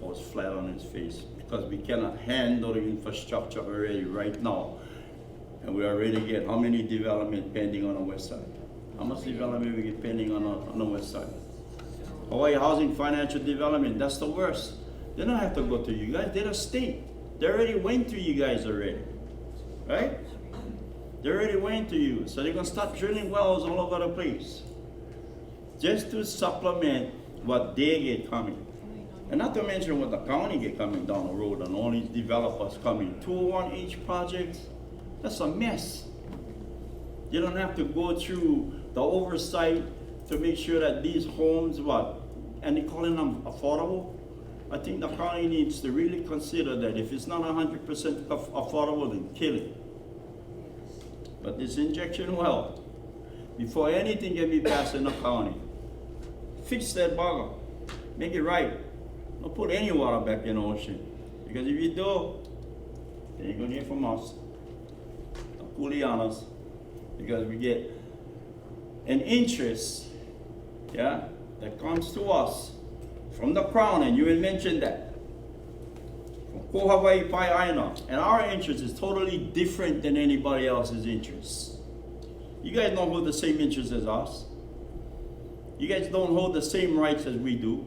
falls flat on its face because we cannot handle the infrastructure already right now. And we already get how many development pending on the west side? How much development we get pending on the west side? Hawaii Housing Financial Development, that's the worst. They don't have to go to you guys, they're the state. They already went to you guys already, right? They already went to you, so they're gonna start drilling wells all over the place. Just to supplement what they get coming. And not to mention what the county get coming down the road and all these developers coming. 201H projects, that's a mess. You don't have to go through the oversight to make sure that these homes, and they're calling them affordable. I think the county needs to really consider that if it's not 100% affordable, then kill it. But this injection well, before anything can be passed in the county, fix that bugger, make it right. Don't put any water back in the ocean. Because if you do, then you're gonna hear from us, the Kulianas, because we get an interest, yeah, that comes to us from the crown, and you will mention that, from Ko Hawaii Pai Aina, and our interest is totally different than anybody else's interest. You guys don't hold the same interests as us. You guys don't hold the same rights as we do.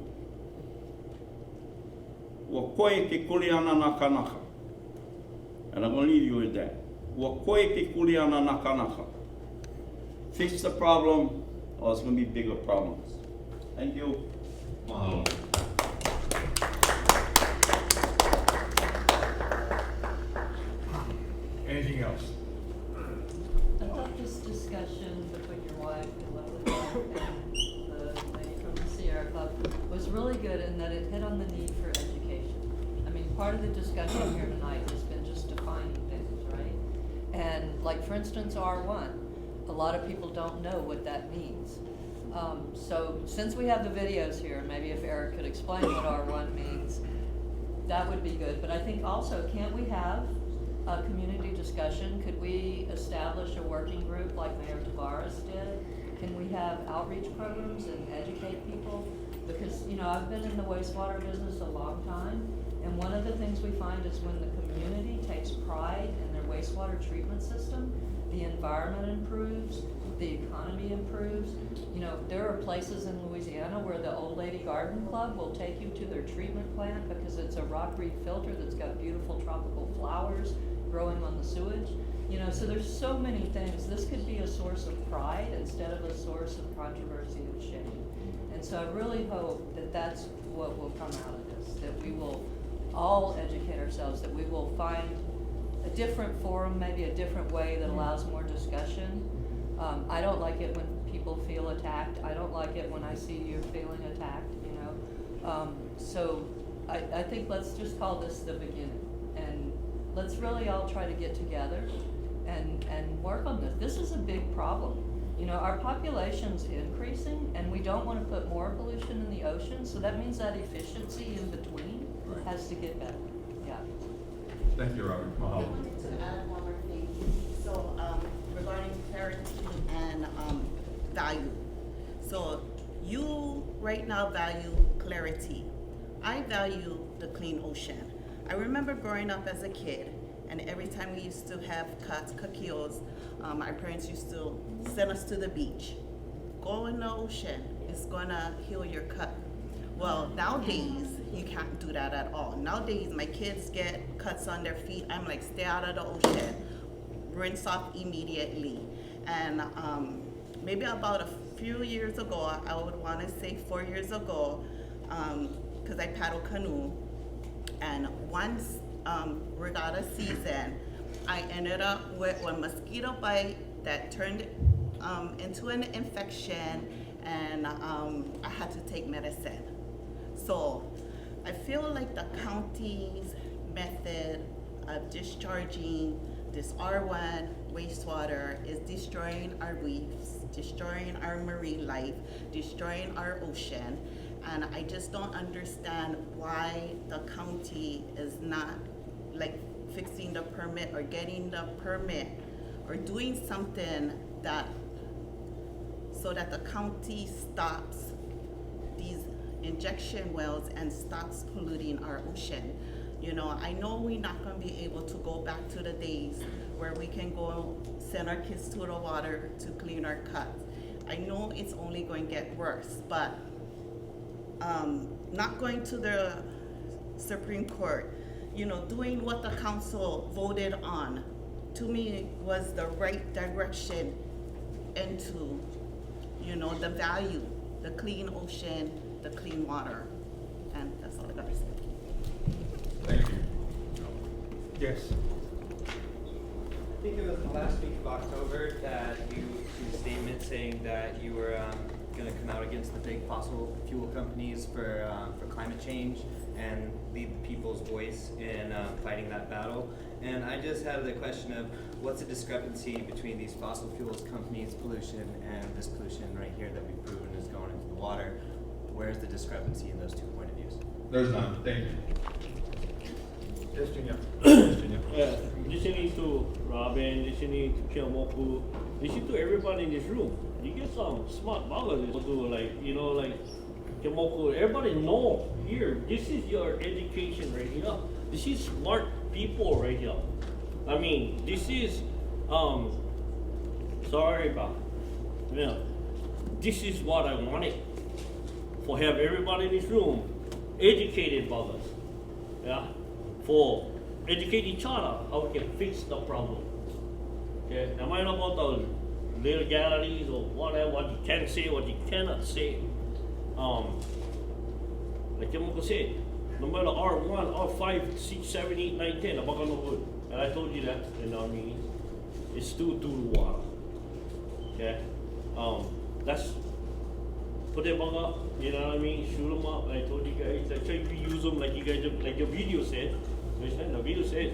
Wakoe ke kuleana naka naka. And I'm going to leave you with that. Wakoe ke kuleana naka naka. Fix the problem, or it's going to be bigger problems. Thank you. Mahalo. Anything else? I thought this discussion between your wife and the lady from the Sierra Club was really good in that it hit on the need for education. I mean, part of the discussion here tonight has been just defining things, right? And like, for instance, R1, a lot of people don't know what that means. So since we have the videos here, maybe if Eric could explain what R1 means, that would be good. But I think also, can't we have a community discussion? Could we establish a working group like Mayor Tavares did? Can we have outreach programs and educate people? Because, you know, I've been in the wastewater business a long time, and one of the things we find is when the community takes pride in their wastewater treatment system, the environment improves, the economy improves. You know, there are places in Louisiana where the Old Lady Garden Club will take you to their treatment plant because it's a rock reef filter that's got beautiful tropical flowers growing on the sewage. You know, so there's so many things. This could be a source of pride instead of a source of controversy and shame. And so I really hope that that's what will come out of this, that we will all educate ourselves, that we will find a different forum, maybe a different way that allows more discussion. I don't like it when people feel attacked. I don't like it when I see you feeling attacked, you know. So I think let's just call this the beginning. And let's really all try to get together and work on this. This is a big problem. You know, our population's increasing and we don't want to put more pollution in the ocean, so that means that efficiency in between has to get better. Yeah. Thank you, Robert. I Mahalo. wanted to add one more thing. So, regarding clarity and value. So, you right now value clarity. I value the clean ocean. I remember growing up as a kid, and every time we used to have kakios, our parents used to send us to the beach. Go in the ocean, it's gonna heal your cut. Well, nowadays, you can't do that at all. Nowadays, my kids get cuts on their feet. I'm like, stay out of the ocean. Rinse off immediately. And maybe about a few years ago, I would want to say 4 years ago, because I paddle canoe, and once regatta season, I ended up with a mosquito bite that turned into an infection, and I had to take medicine. So I feel like the county's method of discharging this R1 wastewater is destroying our reefs, destroying our marine life, destroying our ocean. And I just don't understand why the county is not like fixing the permit or getting the permit or doing something that so that the county stops these injection wells and stops polluting our ocean. You know, I know we're not gonna be able to go back to the days where we can go send our kids to the water to clean our cuts. I know it's only going to get worse, but not going to the Supreme Court, you know, doing what the council voted on, to me, was the right direction into, you know, the value, the clean ocean, the clean water. And that's all I gotta say. Thank you. Yes. I think it was the last week of October that you made a statement saying that you were going to come out against the big fossil fuel companies for climate change and lead the people's voice in fighting that battle. And I just had the question of what's the discrepancy between these fossil fuels companies' pollution and this pollution right here that we've proven is going into the water? Where's the discrepancy in those 2 point of views? There's none. Thank you. Yes, Junior. Yeah, listening to Robin, listening to Kiyomoku, listen to everybody in this room. You get some smart buggers who do like, you know, like Kiyomoku, everybody know here, this is your education right here. This is smart people right here. I mean, this is, sorry about, yeah, this is what I wanted. For have everybody in this room educated buggers, yeah? For educate each other how we can fix the problem. Okay, am I not about the legalities or whatever, what you can say, what you cannot say. Like Yamako said, no matter R1, R5, 6, 7, 8, 9, 10, about no good. And I told you that in our meeting. It's still through the water. Okay? That's put them up, you know what I mean? Shoot them up. I told you guys, I try to reuse them like you guys, like your video said. Listen, the video says,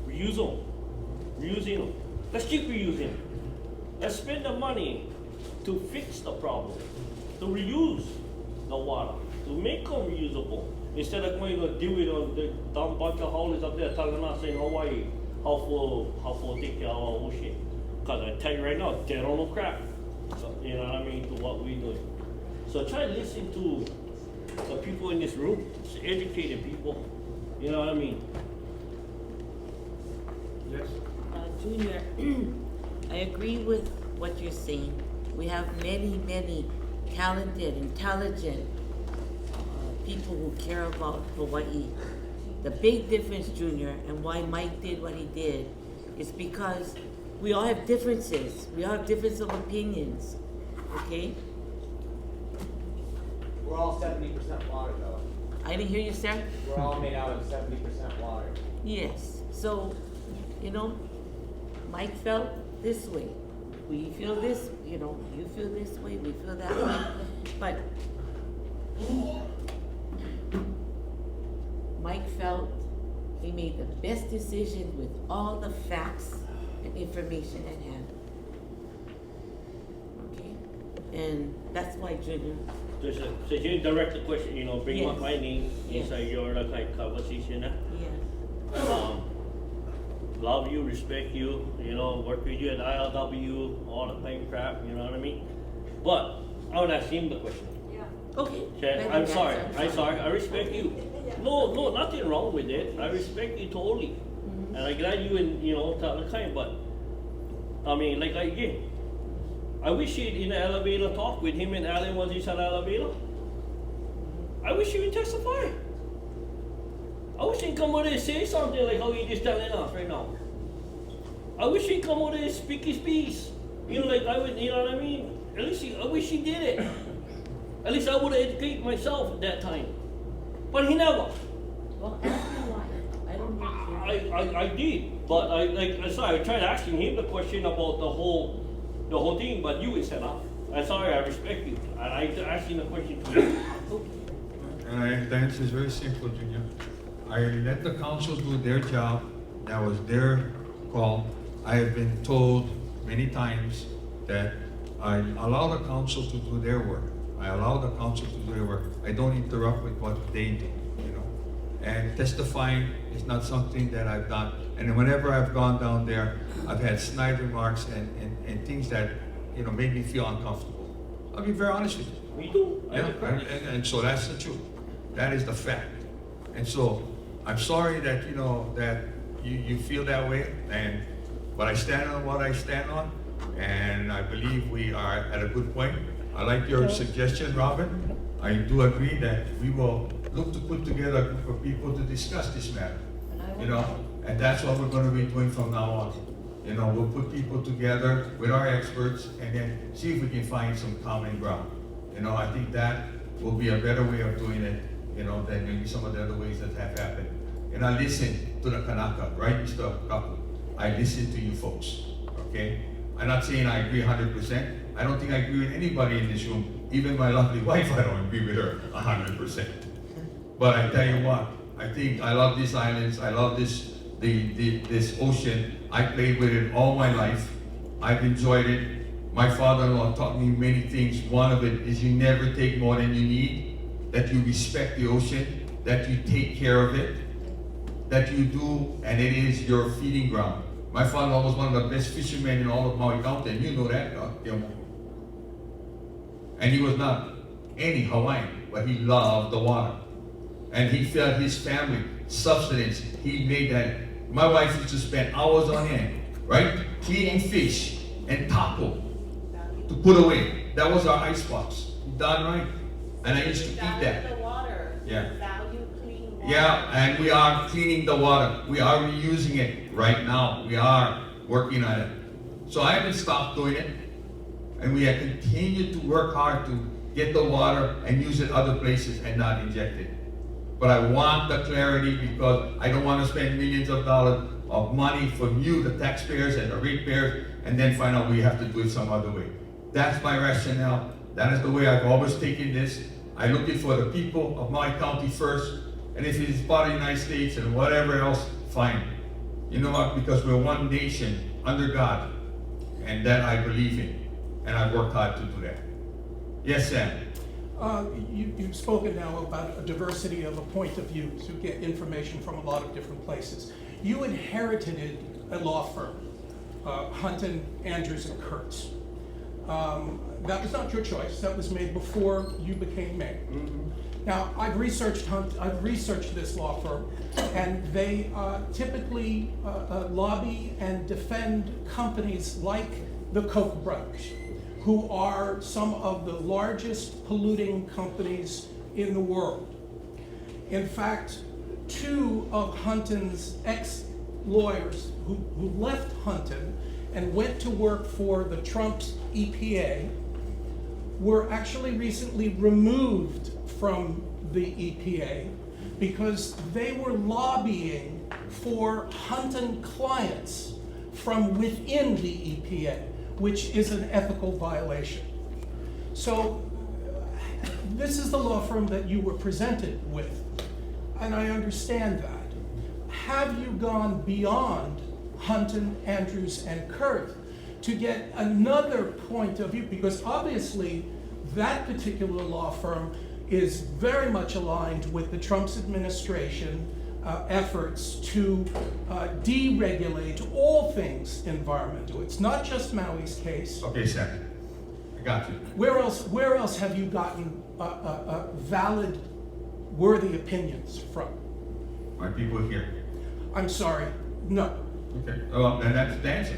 reuse them. Reusing them. Let's keep reusing them. Let's spend the money to fix the problem, to reuse the water, to make them reusable. Instead of going to deal with the dumb bunch of howlers up there telling us in Hawaii how full take care of our ocean. Because I tell you right now, they don't know crap. So, you know what I mean, to what we do. So try to listen to the people in this room, educated people. You know what I mean? Yes. Junior, I agree with what you're saying. We have many, many talented, intelligent people who care about Hawaii. The big difference, Junior, and why Mike did what he did is because we all have differences. We all have difference of opinions, okay? We're all 70% water, though. I didn't hear you, sir? We're all made out of 70% water. Yes, so, you know, Mike felt this way. We feel this, you know, you feel this way, we feel that way. But Mike felt he made the best decision with all the facts and information at hand. Okay? And that's why, Junior. So you direct the question, you know, bring Yes. up my name Yes. inside your like conversation. Yes. Love you, respect you, you know, work with you at ILW, all the same crap, you know what I mean? But I would ask him the question. Yeah. Okay. Okay, I'm sorry, I respect you. No, nothing wrong with it. I respect you totally. And I'm glad you and, you know, tell the kind, but I mean, like again, I wish he'd in the elevator talk with him and Alan was inside the elevator. I wish he would testify. I wish he'd come over there and say something like how he just telling us right now. I wish he'd come over there and speak his piece. You know, like I would, you know what I mean? At least I wish he did it. At least I would have educated myself at that time. But he never. Well, ask me why. I don't know. I did, but I tried asking him the question about the whole thing, but you said up. I'm sorry, I respect you. And I asked him the question to you. And the answer is very simple, Junior. I let the council do their job. That was their call. I have been told many times that I allow the council to do their work. I allow the council to do their work. I don't interrupt with what they do, you know. And testifying is not something that I've done. And whenever I've gone down there, I've had snide remarks and things that, you know, made me feel uncomfortable. I'll be very honest with you. Me too. I Yeah, agree. and so that's the truth. That is the fact. And so I'm sorry that that you feel that way, but I stand on what I stand on, and I believe we are at a good point. I like your suggestion, Robin. I do agree that we will look to put together a group of people to discuss this matter. And that's what we're going to be doing from now on. We'll put people together with our experts and then see if we can find some common ground. I think that will be a better way of doing it, than maybe some of the other ways that have happened. And I listen to the Kanaka, right, Mr. Kaku? I listen to you folks, okay? I'm not saying I agree 100%. I don't think I agree with anybody in this room. Even my lovely wife, I don't agree with her 100%. But I tell you what, I love these islands. I love this ocean. I played with it all my life. I've enjoyed it. My father-in-law taught me many things. One of it is you never take more than you need, that you respect the ocean, that you take care of it, that you do, and it is your feeding ground. My father-in-law was one of the best fishermen in all of Maui County, and you know that, and he was not any Hawaiian, but he loved the water. And he fed his family subsistence. He made that. My wife used to spend hours on end, right? Cleaning fish and taco to put away. That was our icebox. Done right. And I used to eat that. The water. Yeah. Value clean water. Yeah, and we are cleaning the water. We are reusing it right now. We are working on it. So I haven't stopped doing it. And we have continued to work hard to get the water and use it other places and not inject it. But I want the clarity because I don't want to spend millions of dollars of money for you, the taxpayers and the ratepayers, and then find out we have to do it some other way. That's my rationale. That is the way I've always taken this. I'm looking for the people of my county first, and if it is part of the United States and whatever else, fine. You know what? Because we're one nation under God, and that I believe in, and I've worked hard to do that. Yes, Sam. You've spoken now about a diversity of a point of view to get information from a lot of different places. You inherited a law firm, Hunton, Andrews, and Kurtz. That was not your choice. That was made before you became mayor. Mm-hmm. Now, I've researched this law firm, and they typically lobby and defend companies like the Koch brothers, who are some of the largest polluting companies in the world. In fact, two of Hunton's ex-lawyers who left Hunton and went to work for the Trump's EPA were actually recently removed from the EPA because they were lobbying for Hunton clients from within the EPA, which is an ethical violation. So this is the law firm that you were presented with, and I understand that. Have you gone beyond Hunton, Andrews, and Kurt to get another point of view? Because obviously that particular law firm is very much aligned with the Trump's administration efforts to deregulate all things environmental. It's not just Maui's case. Okay, Sam. I got you. Where else have you gotten valid, worthy opinions from? My people here. I'm sorry, no. Okay. Well, then that's the answer.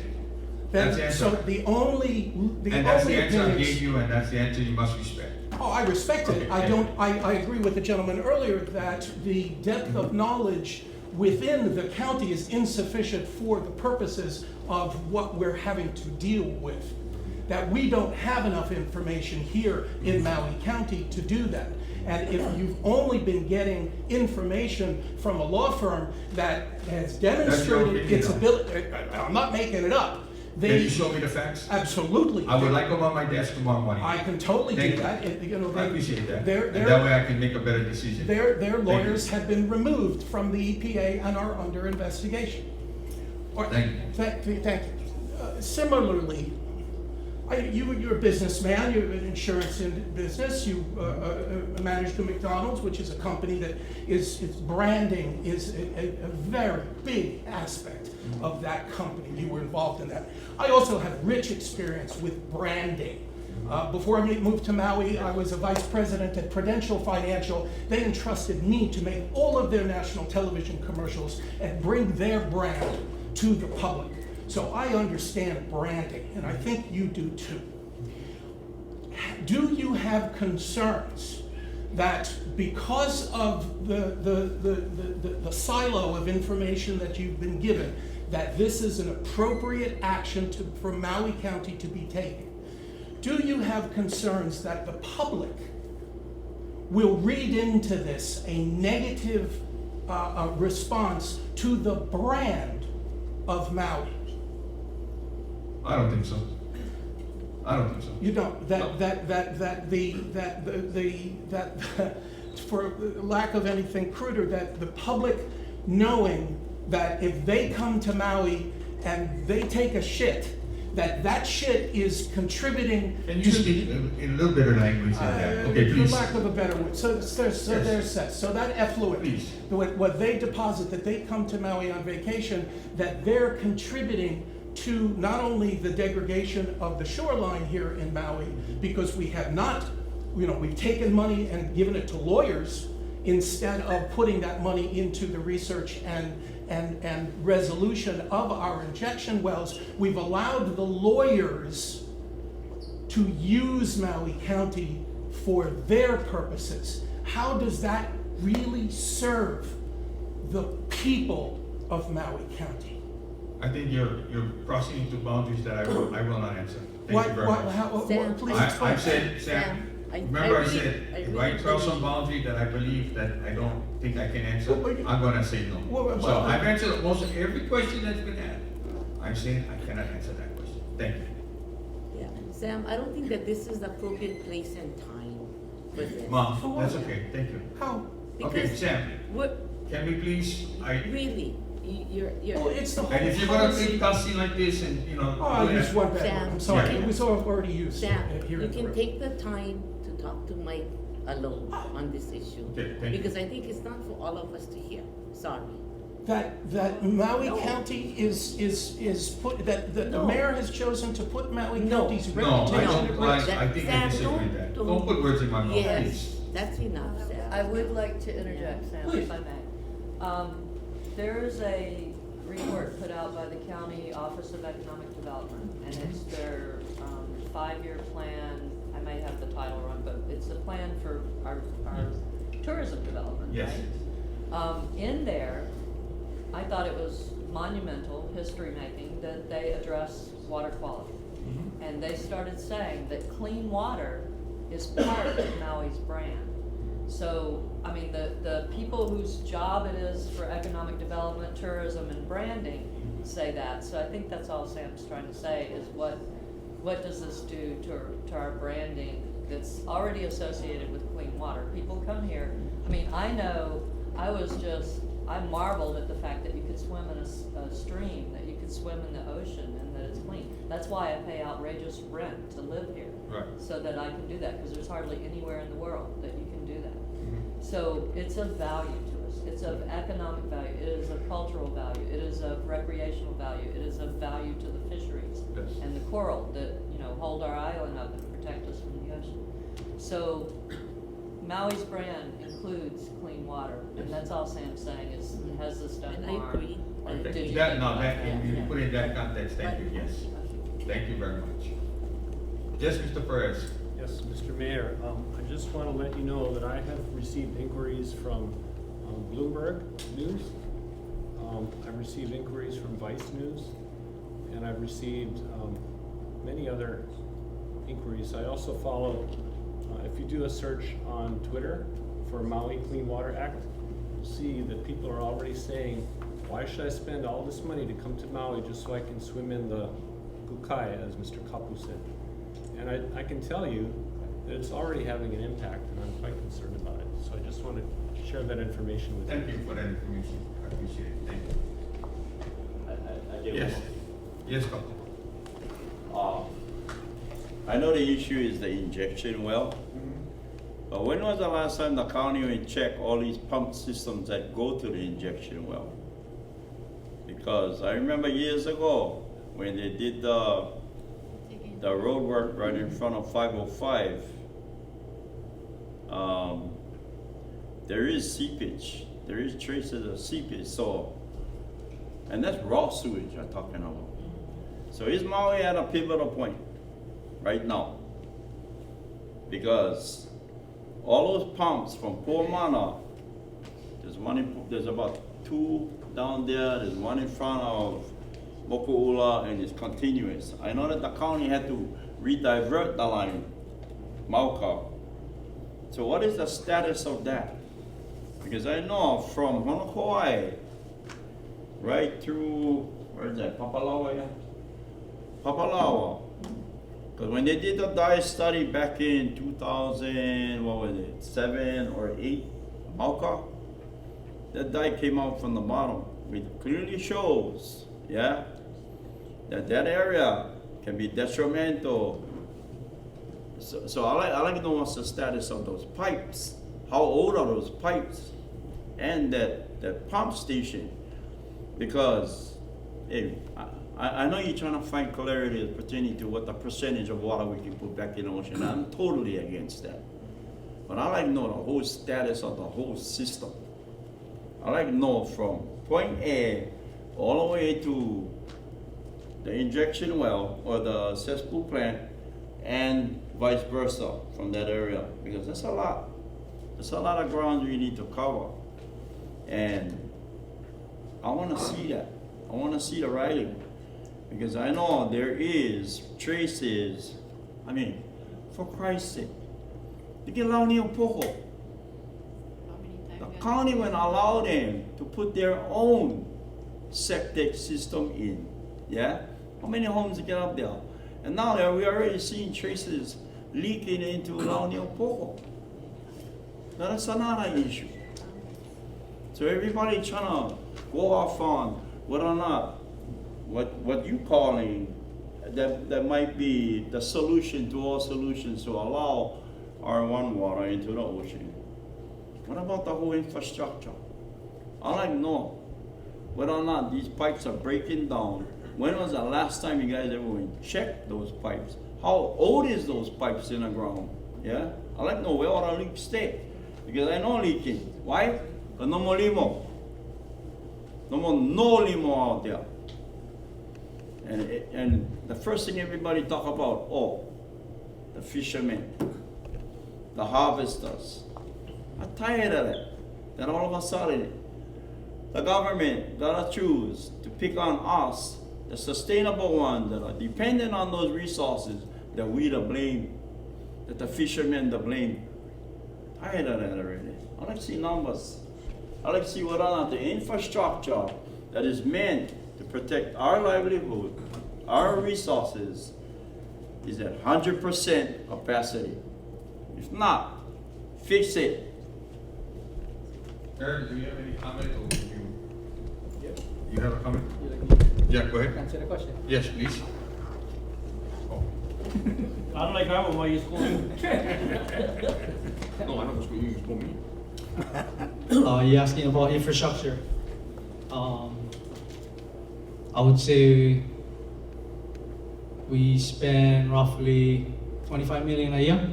That's the answer. So the only And that's the answer I opinions- gave you, and that's the answer you must respect. Oh, I respect it. Okay. I agree with the gentleman earlier that the depth of knowledge within the county is insufficient for the purposes of what we're having to deal with. That we don't have enough information here in Maui County to do that. And if you've only been getting information from a law firm that has demonstrated its ability, I'm not making it up. Can you show me the facts? Absolutely. I would like them on my desk tomorrow morning. I can totally Thank do you. that. I appreciate that. They're- And that way I can make a better decision. Their Thank lawyers you. have been removed from the EPA and are under investigation. Thank you. Thank you. Similarly, you're a businessman, you're an insurance business, you manage the McDonald's, which is a company that its branding is a very big aspect of that company. You were involved in that. I also have rich experience with branding. Before I moved to Maui, I was a vice president at Prudential Financial. They entrusted me to make all of their national television commercials and bring their brand to the public. So I understand branding, and I think you do too. Do you have concerns that because of the silo of information that you've been given, that this is an appropriate action for Maui County to be taken? Do you have concerns that the public will read into this a negative response to the brand of Maui? I don't think so. I don't think so. You don't, for lack of anything cruder, that the public knowing that if they come to Maui and they take a shit, that shit is contributing Can you speak in a little better language than that? Okay, please. For lack of a better word. So there's that. So that effluent, Please. what they deposit, that they come to Maui on vacation, that they're contributing to not only the degradation of the shoreline here in Maui, because we have not, we've taken money and given it to lawyers instead of putting that money into the research and resolution of our injection wells. We've allowed the lawyers to use Maui County for their purposes. How does that really serve the people of Maui County? I think you're crossing into boundaries that I will not answer. Thank you very much. Sam, Please I explain. said, Sam, remember I said, if I cross some boundary that I believe that I don't think I can answer, I'm gonna say no. So I've answered almost every question that's been asked. I'm saying I cannot answer that question. Thank you. Yeah, Sam, I don't think that this is the appropriate place and time for this. Mom, that's okay. Thank you. How? Okay, Because Sam, what, can we please, really, you're. Well, it's the whole and if you're gonna policy. keep cussing like this and, Oh, I doing used that- one bad word. Sam, I'm sorry, yeah. it was already used Sam, here you in the can room. take the time to talk to Mike alone on this issue. Okay, thank you. Because I think it's not for all of us to hear, sorry. That Maui County is put, that the No. mayor has chosen to put Maui No. County's No, I reputation at don't, risk. I think I disagree with that. Don't put words in my mouth, Yes, please. that's enough, Sam. I would like to interject, Sam, Please. if I may. There is a report put out by the County Office of Economic Development, and it's their 5-year plan. I might have the title wrong, but it's a plan for our tourism development, Yes. right? In there, I thought it was monumental, history-making, that they address water quality. And they started saying that clean water is part of Maui's brand. So, I mean, the people whose job it is for economic development, tourism, and branding say that. So I think that's all Sam's trying to say is what does this do to our branding that's already associated with clean water? People come here. I mean, I know I marveled at the fact that you could swim in a stream, that you could swim in the ocean, and that it's clean. That's why I pay outrageous rent to live here. Right. So that I can do that, because there's hardly anywhere in the world that you can do that. So it's of value to us. It's of economic value. It is of cultural value. It is of recreational value. It is of value to the fisheries Yes. and the coral that, hold our island up and protect us from the ocean. So Maui's brand includes clean water, and that's all Sam's saying is, has this done And I harm? agree. Or I did agree. you That, think no, about that, that? you put it in that context, thank you, yes. Thank you very much. Yes, Mr. Perez. Yes, Mr. Mayor, I just want to let you know that I have received inquiries from Bloomberg News. I've received inquiries from Vice News, and I've received many other inquiries. I also follow, if you do a search on Twitter for Maui Clean Water Act, you'll see that people are already saying, why should I spend all this money to come to Maui just so I can swim in the gukai, as Mr. Kapu said? And I can tell you that it's already having an impact, and I'm quite concerned about it. So I just want to share that information with you. Thank you for that information. I appreciate it. Thank you. I did Yes. one. Yes, Captain. I know the issue is the injection well, but when was the last time the county would check all these pump systems that go to the injection well? Because I remember years ago when they did the the road work right in front of 505, there is seepage. There is traces of seepage. So, and that's raw sewage I'm talking about. So is Maui at a pivotal point right now? Because all those pumps from Puamana, there's about 2 down there, there's one in front of Moku'ula, and it's continuous. I know that the county had to redivert the line, Mauka. So what is the status of that? Because I know from Honoko'ai right through, where is that, Papalawa, yeah? Papalawa. Because when they did the dye study back in 2000, what was it, 7 or 8, Mauka, that dye came out from the bottom. It clearly shows, yeah, that area can be detrimental. So I like to know what's the status of those pipes. How old are those pipes? And that pump station. Because, hey, I know you're trying to find clarity pertaining to what the percentage of water we can put back in the ocean. I'm totally against that. But I like to know the whole status of the whole system. I like to know from point A all the way to the injection well or the cesspool plant and vice versa from that area, because that's a lot. There's a lot of ground we need to cover. And I want to see that. I want to see the writing, because I know there is traces. I mean, for Christ's sake, look at Launio Poho. The county went allow them to put their own septic system in. Yeah? How many homes get up there? And now we are already seeing traces leaking into Launio Poho. Now that's another issue. So everybody trying to go off on whether or not what you calling that might be the solution to all solutions to allow R1 water into the ocean. What about the whole infrastructure? I'd like to know whether or not these pipes are breaking down. When was the last time you guys ever went and checked those pipes? How old is those pipes in the ground? Yeah? I'd like to know where all the leaks stay. Because I know leaking. Why? Because no more limo. No limo out there. And the first thing everybody talk about, oh, the fishermen, the harvesters. I'm tired of that. Then all of a sudden, the government gotta choose to pick on us, the sustainable ones that are dependent on those resources, that we to blame, that the fishermen to blame. Tired of that already. I like to see numbers. I like to see whether or not the infrastructure that is meant to protect our livelihood, our resources, is at 100% capacity. If not, fix it. Eric, do you have any comment, or would Yep. you have a comment? You like me Yeah, go to ahead. answer the question? Yes, please. Oh. I don't like grammar while you're schooling. No, I don't school you, you school me. You're asking about infrastructure. I would say we spend roughly 25 million a year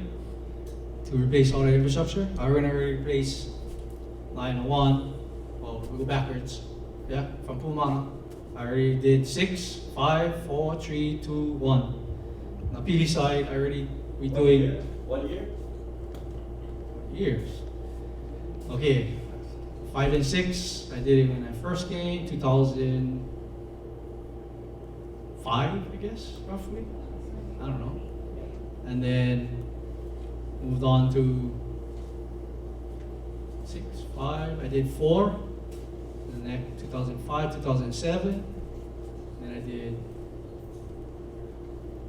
to replace all the infrastructure. We're gonna replace line 1. Well, we go backwards. Yeah, from Pumana. I already did 6, 5, 4, 3, 2, 1. On the Pili side, we doing 1 year? years. Okay, 5 and 6, I did it when I first came, 2005, I guess, roughly. I don't know. And then moved on to 6, 5, I did 4, the next 2005, 2007. Then I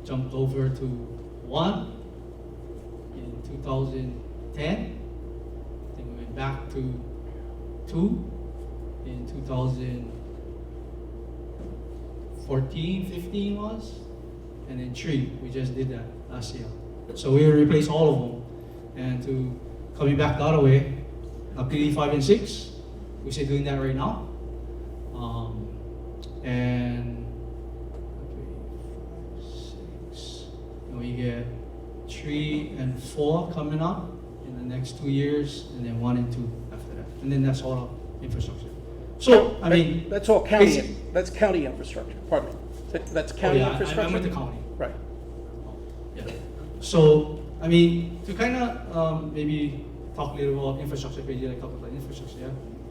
jumped over to 1 in 2010. Then we went back to 2 in 2014, 15 was, and then 3, we just did that last year. So we replaced all of them. And to coming back the other way, PD 5 and 6, we're still doing that right now. And 6, 4 coming up in the next 2 years, and then 1 and 2 after that. And then that's all infrastructure. So, I mean. That's all county, basic- that's county infrastructure, pardon me. That's county yeah, infrastructure? I'm with the county. Right. Yeah. So, I mean, to kind of maybe talk a little about infrastructure, because you like talk about infrastructure, yeah?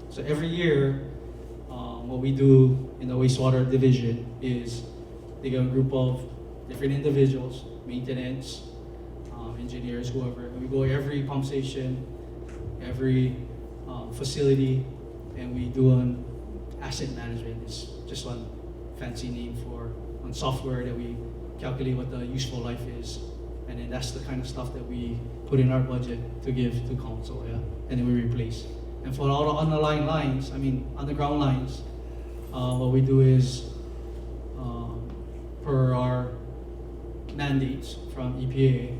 So every year, what we do in the wastewater division is they get a group of different individuals, maintenance, engineers, whoever, and we go every pump station, every facility, and we do an asset management. It's just one fancy name for on software that we calculate what the useful life is, and then that's the kind of stuff that we put in our budget to give to council, yeah, and then we replace. And for all the underlying lines, I mean underground lines, what we do is per our mandates from EPA,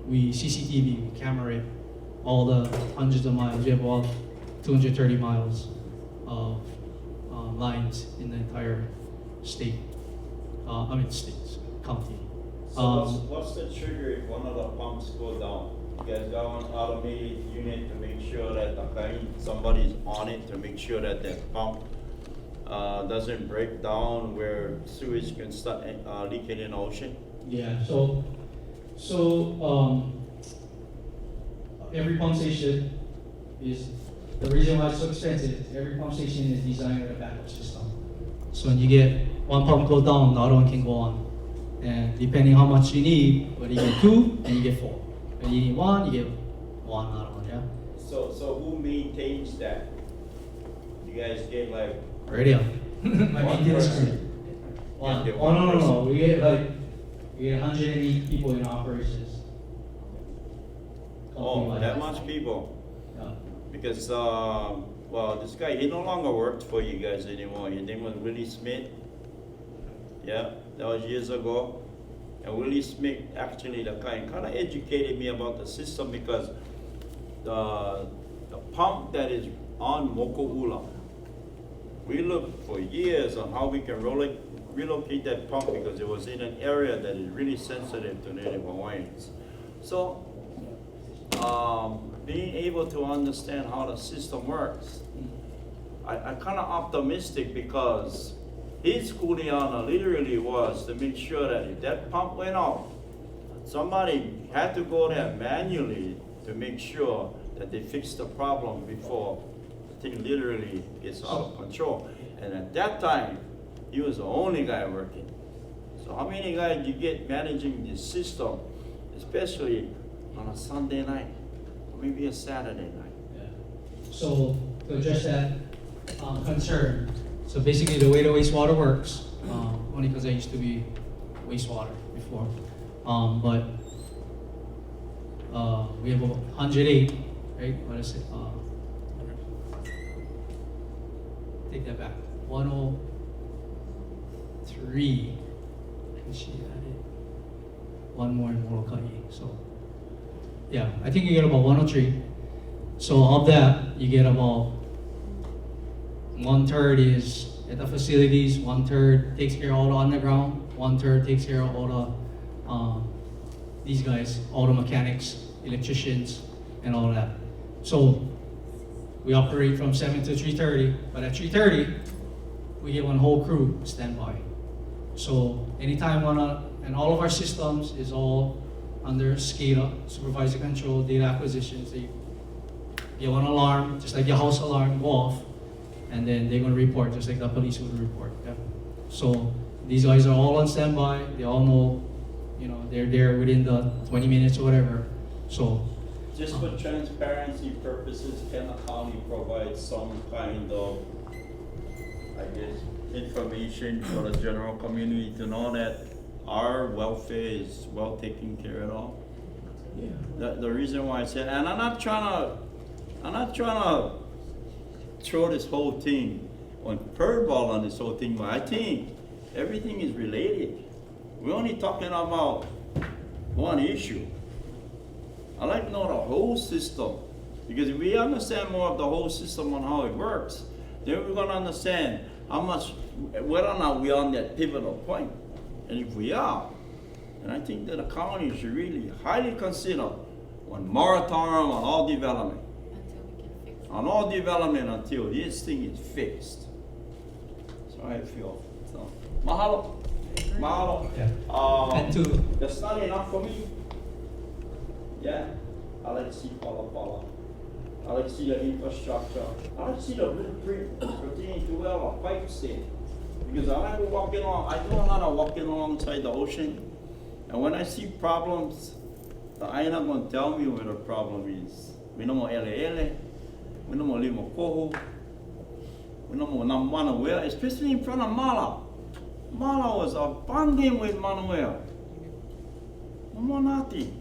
we CCTV, we camera it, all the hundreds of miles. We have about 230 miles of lines in the entire state. States, county. So what's the trigger if one of the pumps go down? You guys got one automated unit to make sure that somebody's on it to make sure that that pump doesn't break down where sewage can start leaking in the ocean? Yeah, so every pump station is, the reason why it's so expensive, every pump station is designed with a backup system. So when you get one pump go down, the other one can go on. And depending how much you need, whether you get 2 and you get 4. When you need 1, you get 1 other one, yeah? So who maintains that? You guys get like Radio. My maintenance crew. One. Oh, no. We get 180 people in operations. Oh, Company-wide. that much people? Yeah. Because, well, this guy, he no longer worked for you guys anymore. His name was Willie Smith. Yeah, that was years ago. And Willie Smith, actually, the guy kind of educated me about the system because the pump that is on Moko'ula, we looked for years on how we can relocate that pump because it was in an area that is really sensitive to Native Hawaiians. So, being able to understand how the system works, I kind of optimistic because his kuleana literally was to make sure that if that pump went off, somebody had to go there manually to make sure that they fixed the problem before the thing literally gets out of control. And at that time, he was the only guy working. So how many guys you get managing this system, especially on a Sunday night, or maybe a Saturday night? Yeah. So to address that concern, so basically the way the wastewater works, only because I used to be wastewater before, but we have 108, right? What is it? Take that back. 103. And she added one more in Morokai. So yeah, I think you get about 103. So of that, you get about 1/3 is at the facilities, 1/3 takes care of all the underground, 1/3 takes care of all the these guys, all the mechanics, electricians, and all that. So we operate from 7 to 3:30, but at 3:30 we get one whole crew standby. So anytime and all of our systems is all under SCADA, supervisor control, data acquisition. So you get one alarm, just like your house alarm, go off, and then they're gonna report just like the police would report. Yeah? So these guys are all on standby. They all know, they're there within the 20 minutes or whatever. So just for transparency purposes, can the county provide some kind of, I guess, information for the general community to know that our welfare is well taken care of? Yeah. The reason why I said, and I'm not trying to throw this whole thing on curveball on this whole thing, but I think everything is related. We're only talking about one issue. I like to know the whole system, because if we understand more of the whole system on how it works, then we're going to understand whether or not we're on that pivotal point. And if we are, then I think that the county should really highly consider one moratorium on all development. On all development until this thing is fixed. That's how I feel. So, mahalo. Mahalo. Yeah. That's not enough for me. Yeah. I like to see Pala. I like to see the infrastructure. I like to see the blueprint pertaining to where our pipes stand. Because I like walking along, I do a lot of walking alongside the ocean. And when I see problems, I ain't not gonna tell me where the problem is. We no more ele, we no more limo koho, we no more Manuel, especially in front of Mala. Mala was abundant with Manuel. No more nothing.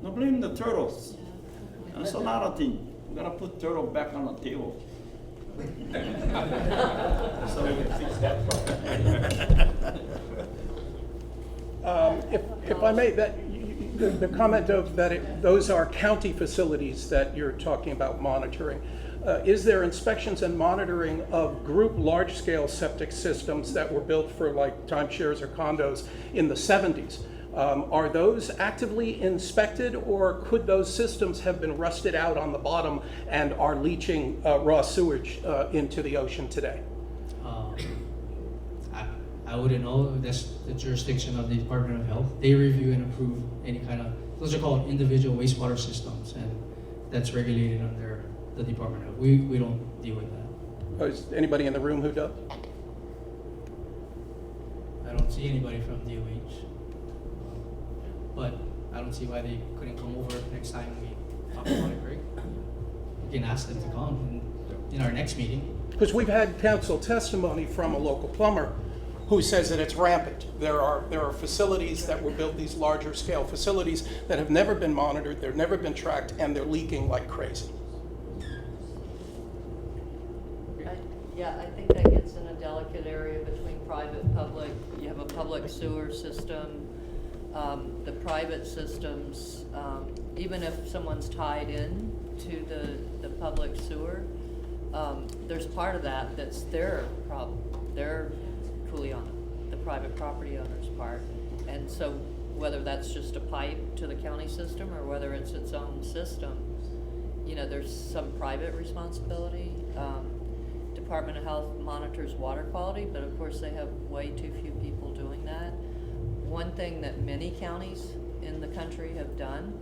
No blame the turtles. That's another thing. We're gonna put turtle back on the table. So we can fix that problem. If I may, the comment of that those are county facilities that you're talking about monitoring. Is there inspections and monitoring of group large-scale septic systems that were built for like timeshares or condos in the 70s? Are those actively inspected, or could those systems have been rusted out on the bottom and are leaching raw sewage into the ocean today? I wouldn't know. That's the jurisdiction of the Department of Health. They review and approve any kind of, those are called individual wastewater systems, and that's regulated under the Department of Health. We don't deal with that. Is anybody in the room who does? I don't see anybody from DOH. But I don't see why they couldn't come over next time we talk about it, Greg. We can ask them to come in our next meeting. Because we've had council testimony from a local plumber who says that it's rampant. There are facilities that were built, these larger scale facilities, that have never been monitored, they've never been tracked, and they're leaking like crazy. Yeah, I think that gets in a delicate area between private and public. You have a public sewer system. The private systems, even if someone's tied in to the public sewer, there's part of that that's their problem. They're truly on it, the private property owner's part. And so whether that's just a pipe to the county system or whether it's its own system, there's some private responsibility. Department of Health monitors water quality, but of course they have way too few people doing that. One thing that many counties in the country have done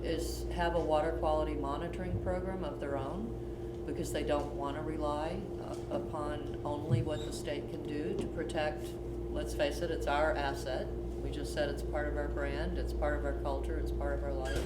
is have a water quality monitoring program of their own, because they don't want to rely upon only what the state can do to protect, let's face it, it's our asset. We just said it's part of our brand, it's part of our culture, it's part of our life.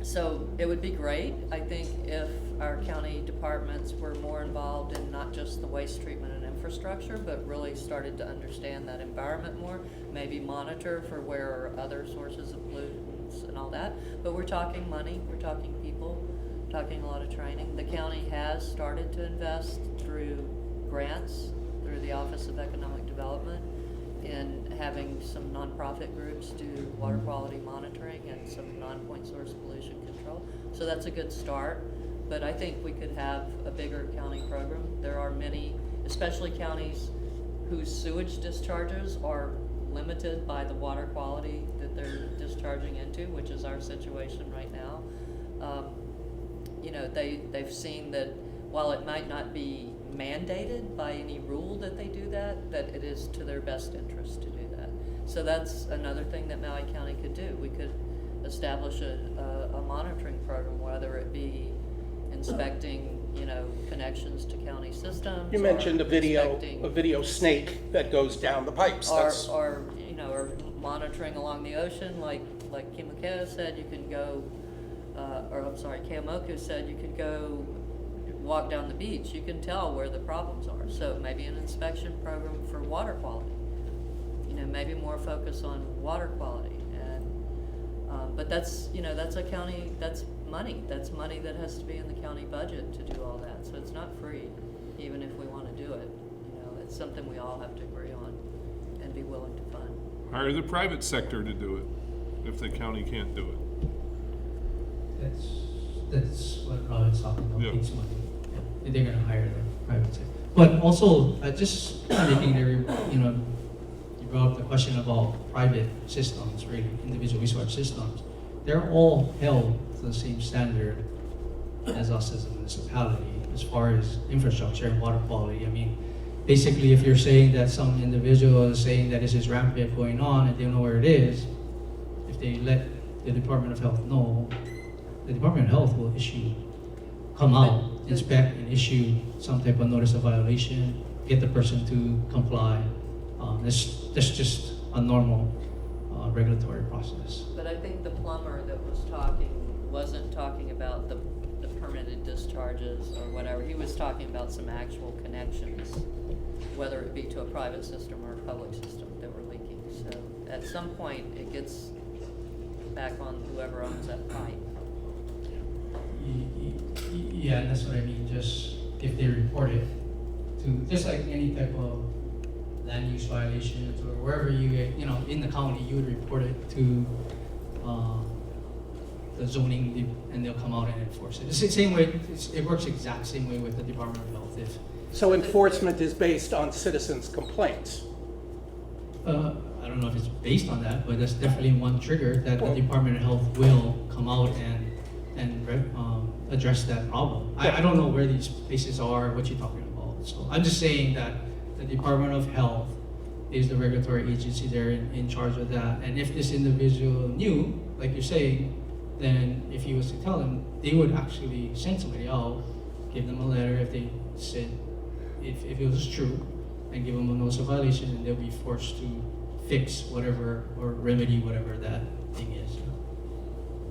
So it would be great, I think, if our county departments were more involved in not just the waste treatment and infrastructure, but really started to understand that environment more, maybe monitor for where are other sources of pollutants and all that. But we're talking money, we're talking people, talking a lot of training. The county has started to invest through grants, through the Office of Economic Development, in having some nonprofit groups do water quality monitoring and some non-point source pollution control. So that's a good start, but I think we could have a bigger county program. There are many, especially counties whose sewage discharges are limited by the water quality that they're discharging into, which is our situation right now. They've seen that while it might not be mandated by any rule that they do that it is to their best interest to do that. So that's another thing that Maui County could do. We could establish a monitoring program, whether it be inspecting, connections to county systems. You mentioned a video snake that goes down the pipes. Or monitoring along the ocean, like Kimukea said, you can go, Keomoku said you could go walk down the beach. You can tell where the problems are. So maybe an inspection program for water quality. Maybe more focus on water quality. And but that's a county. That's money. That's money that has to be in the county budget to do all that. So it's not free, even if we want to do it. It's something we all have to agree on and be willing to fund. Hire the private sector to do it if the county can't do it. That's what Robin's talking about. Yeah. Takes money. Yeah. They're going to hire the private sector. But also, just making you you brought up the question about private systems, really, individual resource systems. They're all held to the same standard as us as a municipality as far as infrastructure and water quality. I mean, basically, if you're saying that some individual is saying that this is rampant going on and they don't know where it is, if they let the Department of Health know, the Department of Health will come out, inspect, and issue some type of notice of violation, get the person to comply. That's just a normal regulatory process. But I think the plumber that was talking wasn't talking about the permitted discharges or whatever. He was talking about some actual connections, whether it be to a private system or a public system that were leaking. So at some point, it gets back on whoever owns that pipe. Yeah, that's what I mean. Just if they report it to, just like any type of land use violations or wherever you get, in the county, you would report it to the zoning, and they'll come out and enforce it. It's the same way. It works exact same way with the Department of Health. So enforcement is based on citizens' complaints? I don't know if it's based on that, but that's definitely one trigger that the Department of Health will come out and address that problem. I don't know where these places are, what you're talking about. So I'm just saying that the Department of Health is the regulatory agency there in charge of that. And if this individual knew, like you're saying, then if he was to tell them, they would actually send somebody out, give them a letter if they said, if it was true, and give them a notice of violation, and they'll be forced to fix whatever or remedy whatever that thing is.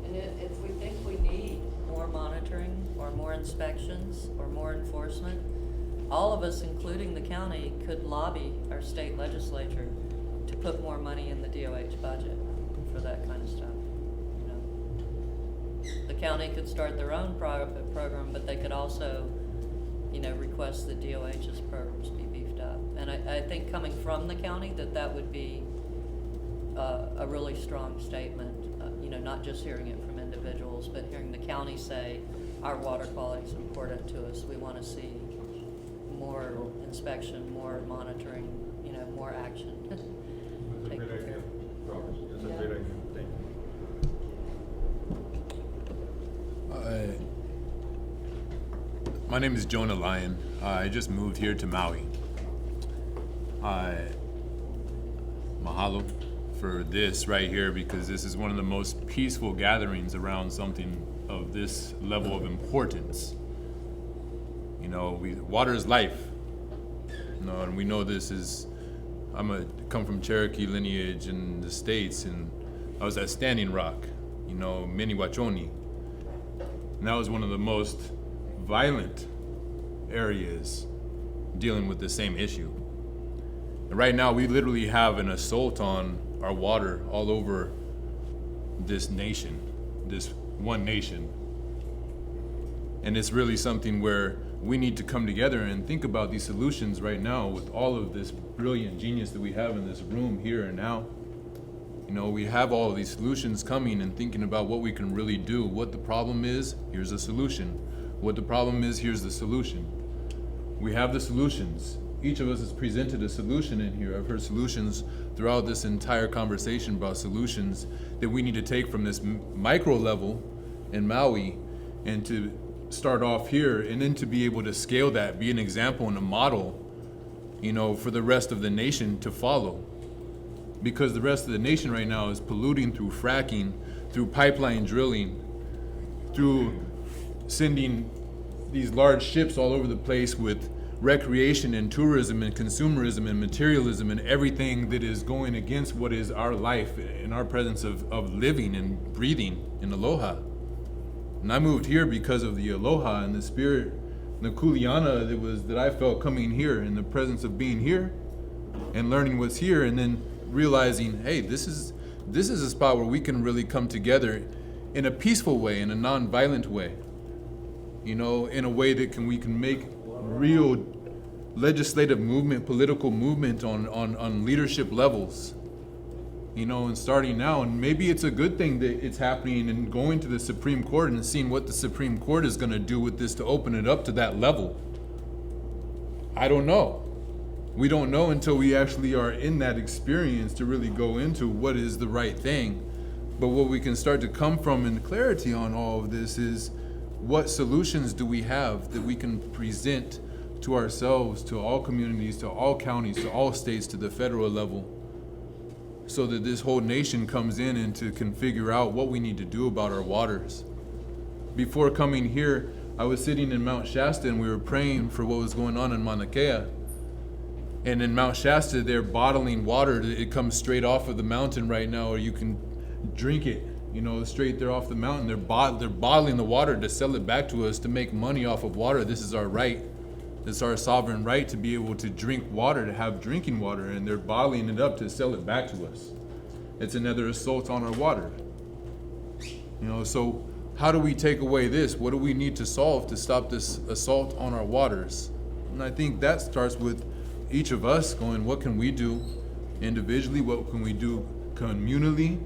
And if we think we need more monitoring or more inspections or more enforcement, all of us, including the county, could lobby our state legislature to put more money in the DOH budget for that kind of stuff. The county could start their own private program, but they could also, request that DOH's programs be beefed up. And I think coming from the county, that would be a really strong statement, not just hearing it from individuals, but hearing the county say, our water quality is important to us. We want to see more inspection, more monitoring, more action. That's a great idea, Robert. That's a great idea. Thank you. My name is Jonah Lyon. I just moved here to Maui. Mahalo for this right here, because this is one of the most peaceful gatherings around something of this level of importance. Water is life. And we know this is. Come from Cherokee lineage in the States, and I was at Standing Rock, Miniwachoni. And that was one of the most violent areas dealing with the same issue. And right now, we literally have an assault on our water all over this nation, this one nation. And it's really something where we need to come together and think about these solutions right now with all of this brilliant genius that we have in this room here and now. We have all of these solutions coming and thinking about what we can really do. What the problem is, here's a solution. What the problem is, here's the solution. We have the solutions. Each of us has presented a solution in here. I've heard solutions throughout this entire conversation about solutions that we need to take from this micro level in Maui and to start off here, and then to be able to scale that, be an example and a model, for the rest of the nation to follow. Because the rest of the nation right now is polluting through fracking, through pipeline drilling, through sending these large ships all over the place with recreation and tourism and consumerism and materialism and everything that is going against what is our life and our presence of living and breathing in aloha. And I moved here because of the aloha and the spirit, the kuleana that I felt coming here in the presence of being here and learning what's here, and then realizing, hey, this is a spot where we can really come together in a peaceful way, in a non-violent way, in a way that we can make real legislative movement, political movement on leadership levels, and starting now. And maybe it's a good thing that it's happening and going to the Supreme Court and seeing what the Supreme Court is going to do with this to open it up to that level. I don't know. We don't know until we actually are in that experience to really go into what is the right thing. But what we can start to come from in clarity on all of this is what solutions do we have that we can present to ourselves, to all communities, to all counties, to all states, to the federal level, so that this whole nation comes in and can figure out what we need to do about our waters. Before coming here, I was sitting in Mount Shasta and we were praying for what was going on in Mauna Kea. And in Mount Shasta, they're bottling water. It comes straight off of the mountain right now, or you can drink it, straight there off the mountain. They're bottling the water to sell it back to us to make money off of water. This is our right. It's our sovereign right to be able to drink water, to have drinking water, and they're bottling it up to sell it back to us. It's another assault on our water. So how do we take away this? What do we need to solve to stop this assault on our waters? And I think that starts with each of us going, what can we do individually? What can we do communally,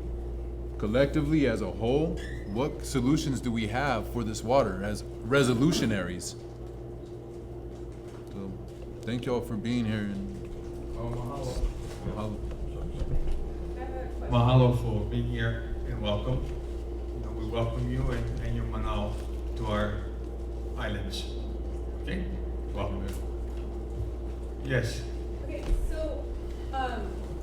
collectively, as a whole? What solutions do we have for this water as resolutionaries? So thank y'all for being here. And mahalo. Mahalo for being here and welcome. We welcome you and your manao to our islands. Okay? Welcome. Yes. Okay, so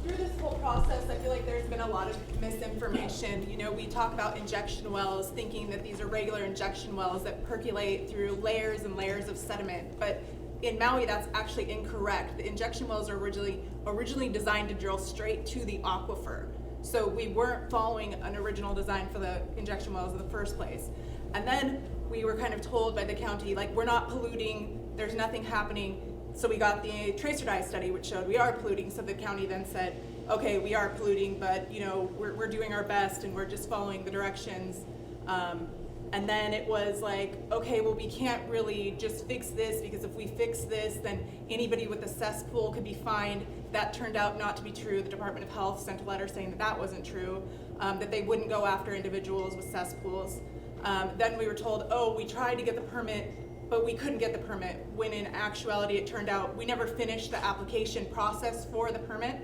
through this whole process, I feel like there's been a lot of misinformation. We talk about injection wells, thinking that these are regular injection wells that percolate through layers and layers of sediment. But in Maui, that's actually incorrect. The injection wells are originally designed to drill straight to the aquifer. So we weren't following an original design for the injection wells in the first place. And then we were kind of told by the county, we're not polluting, there's nothing happening. So we got the tracer dye study, which showed we are polluting. So the county then said, okay, we are polluting, but we're doing our best and we're just following the directions. And then it was okay, well, we can't really just fix this, because if we fix this, then anybody with a cesspool could be fined. That turned out not to be true. The Department of Health sent a letter saying that wasn't true, that they wouldn't go after individuals with cesspools. Then we were told, oh, we tried to get the permit, but we couldn't get the permit, when in actuality it turned out we never finished the application process for the permit.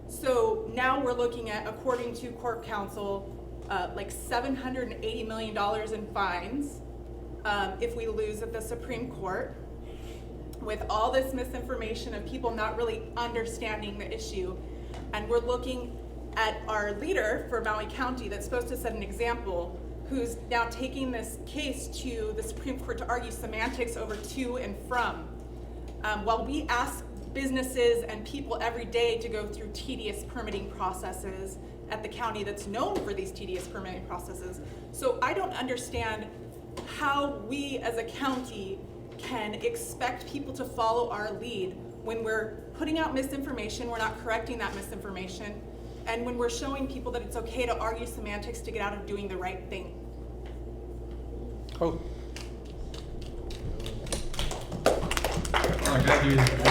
So now we're looking at, according to Corp Council, $780 million in fines if we lose at the Supreme Court, with all this misinformation of people not really understanding the issue. And we're looking at our leader for Maui County that's supposed to set an example, who's now taking this case to the Supreme Court to argue semantics over to and from. While we ask businesses and people every day to go through tedious permitting processes at the county that's known for these tedious permitting processes. So I don't understand how we as a county can expect people to follow our lead when we're putting out misinformation, we're not correcting that misinformation, and when we're showing people that it's okay to argue semantics to get out of doing the right thing. Oh.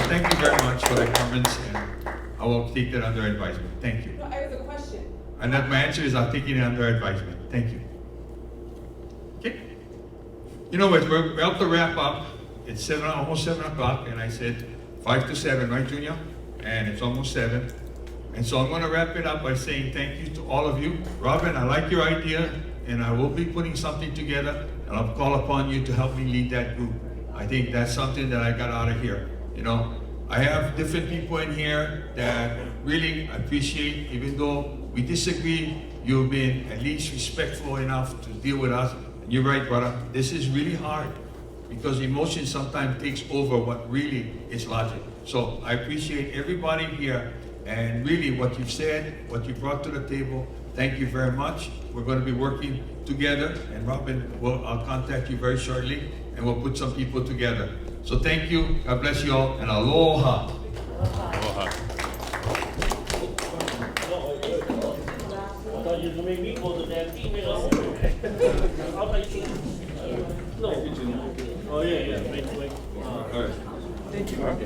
Thank you very much for the comments, and I will take that under advisement. Thank you. No, I have a question. And that my answer is I'll take it under advisement. Thank you. Okay. We're about to wrap up. It's almost 7 o'clock, and I said 5 to 7, right, Junior? And it's almost 7. And so I'm going to wrap it up by saying thank you to all of you. Robin, I like your idea, and I will be putting something together, and I'll call upon you to help me lead that group. I think that's something that I got out of here. I have different people in here that really appreciate, even though we disagree, you've been at least respectful enough to deal with us. And you're right, brother. This is really hard because emotion sometimes takes over what really is logic. So I appreciate everybody here and really what you've said, what you brought to the table. Thank you very much. We're going to be working together, and Robin, I'll contact you very shortly, and we'll put some people together. So thank you. God bless you all, and aloha. Aloha. I thought you were gonna make me go to that team, I was like, no. Oh, yeah, wait. All right. Thank you. I'm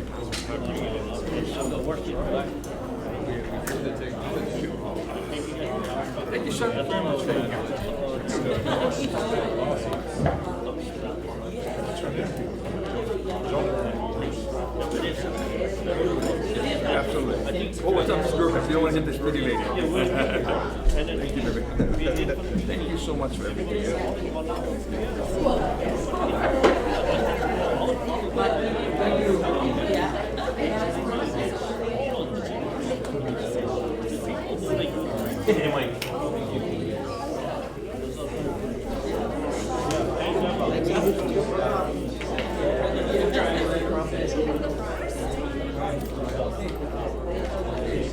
working. Thank you, sir. Thank you. Oh, what's up, girlfriend? You don't want to hit this pretty lady. Thank you, baby. Thank you so much for everything. Hey, Mike.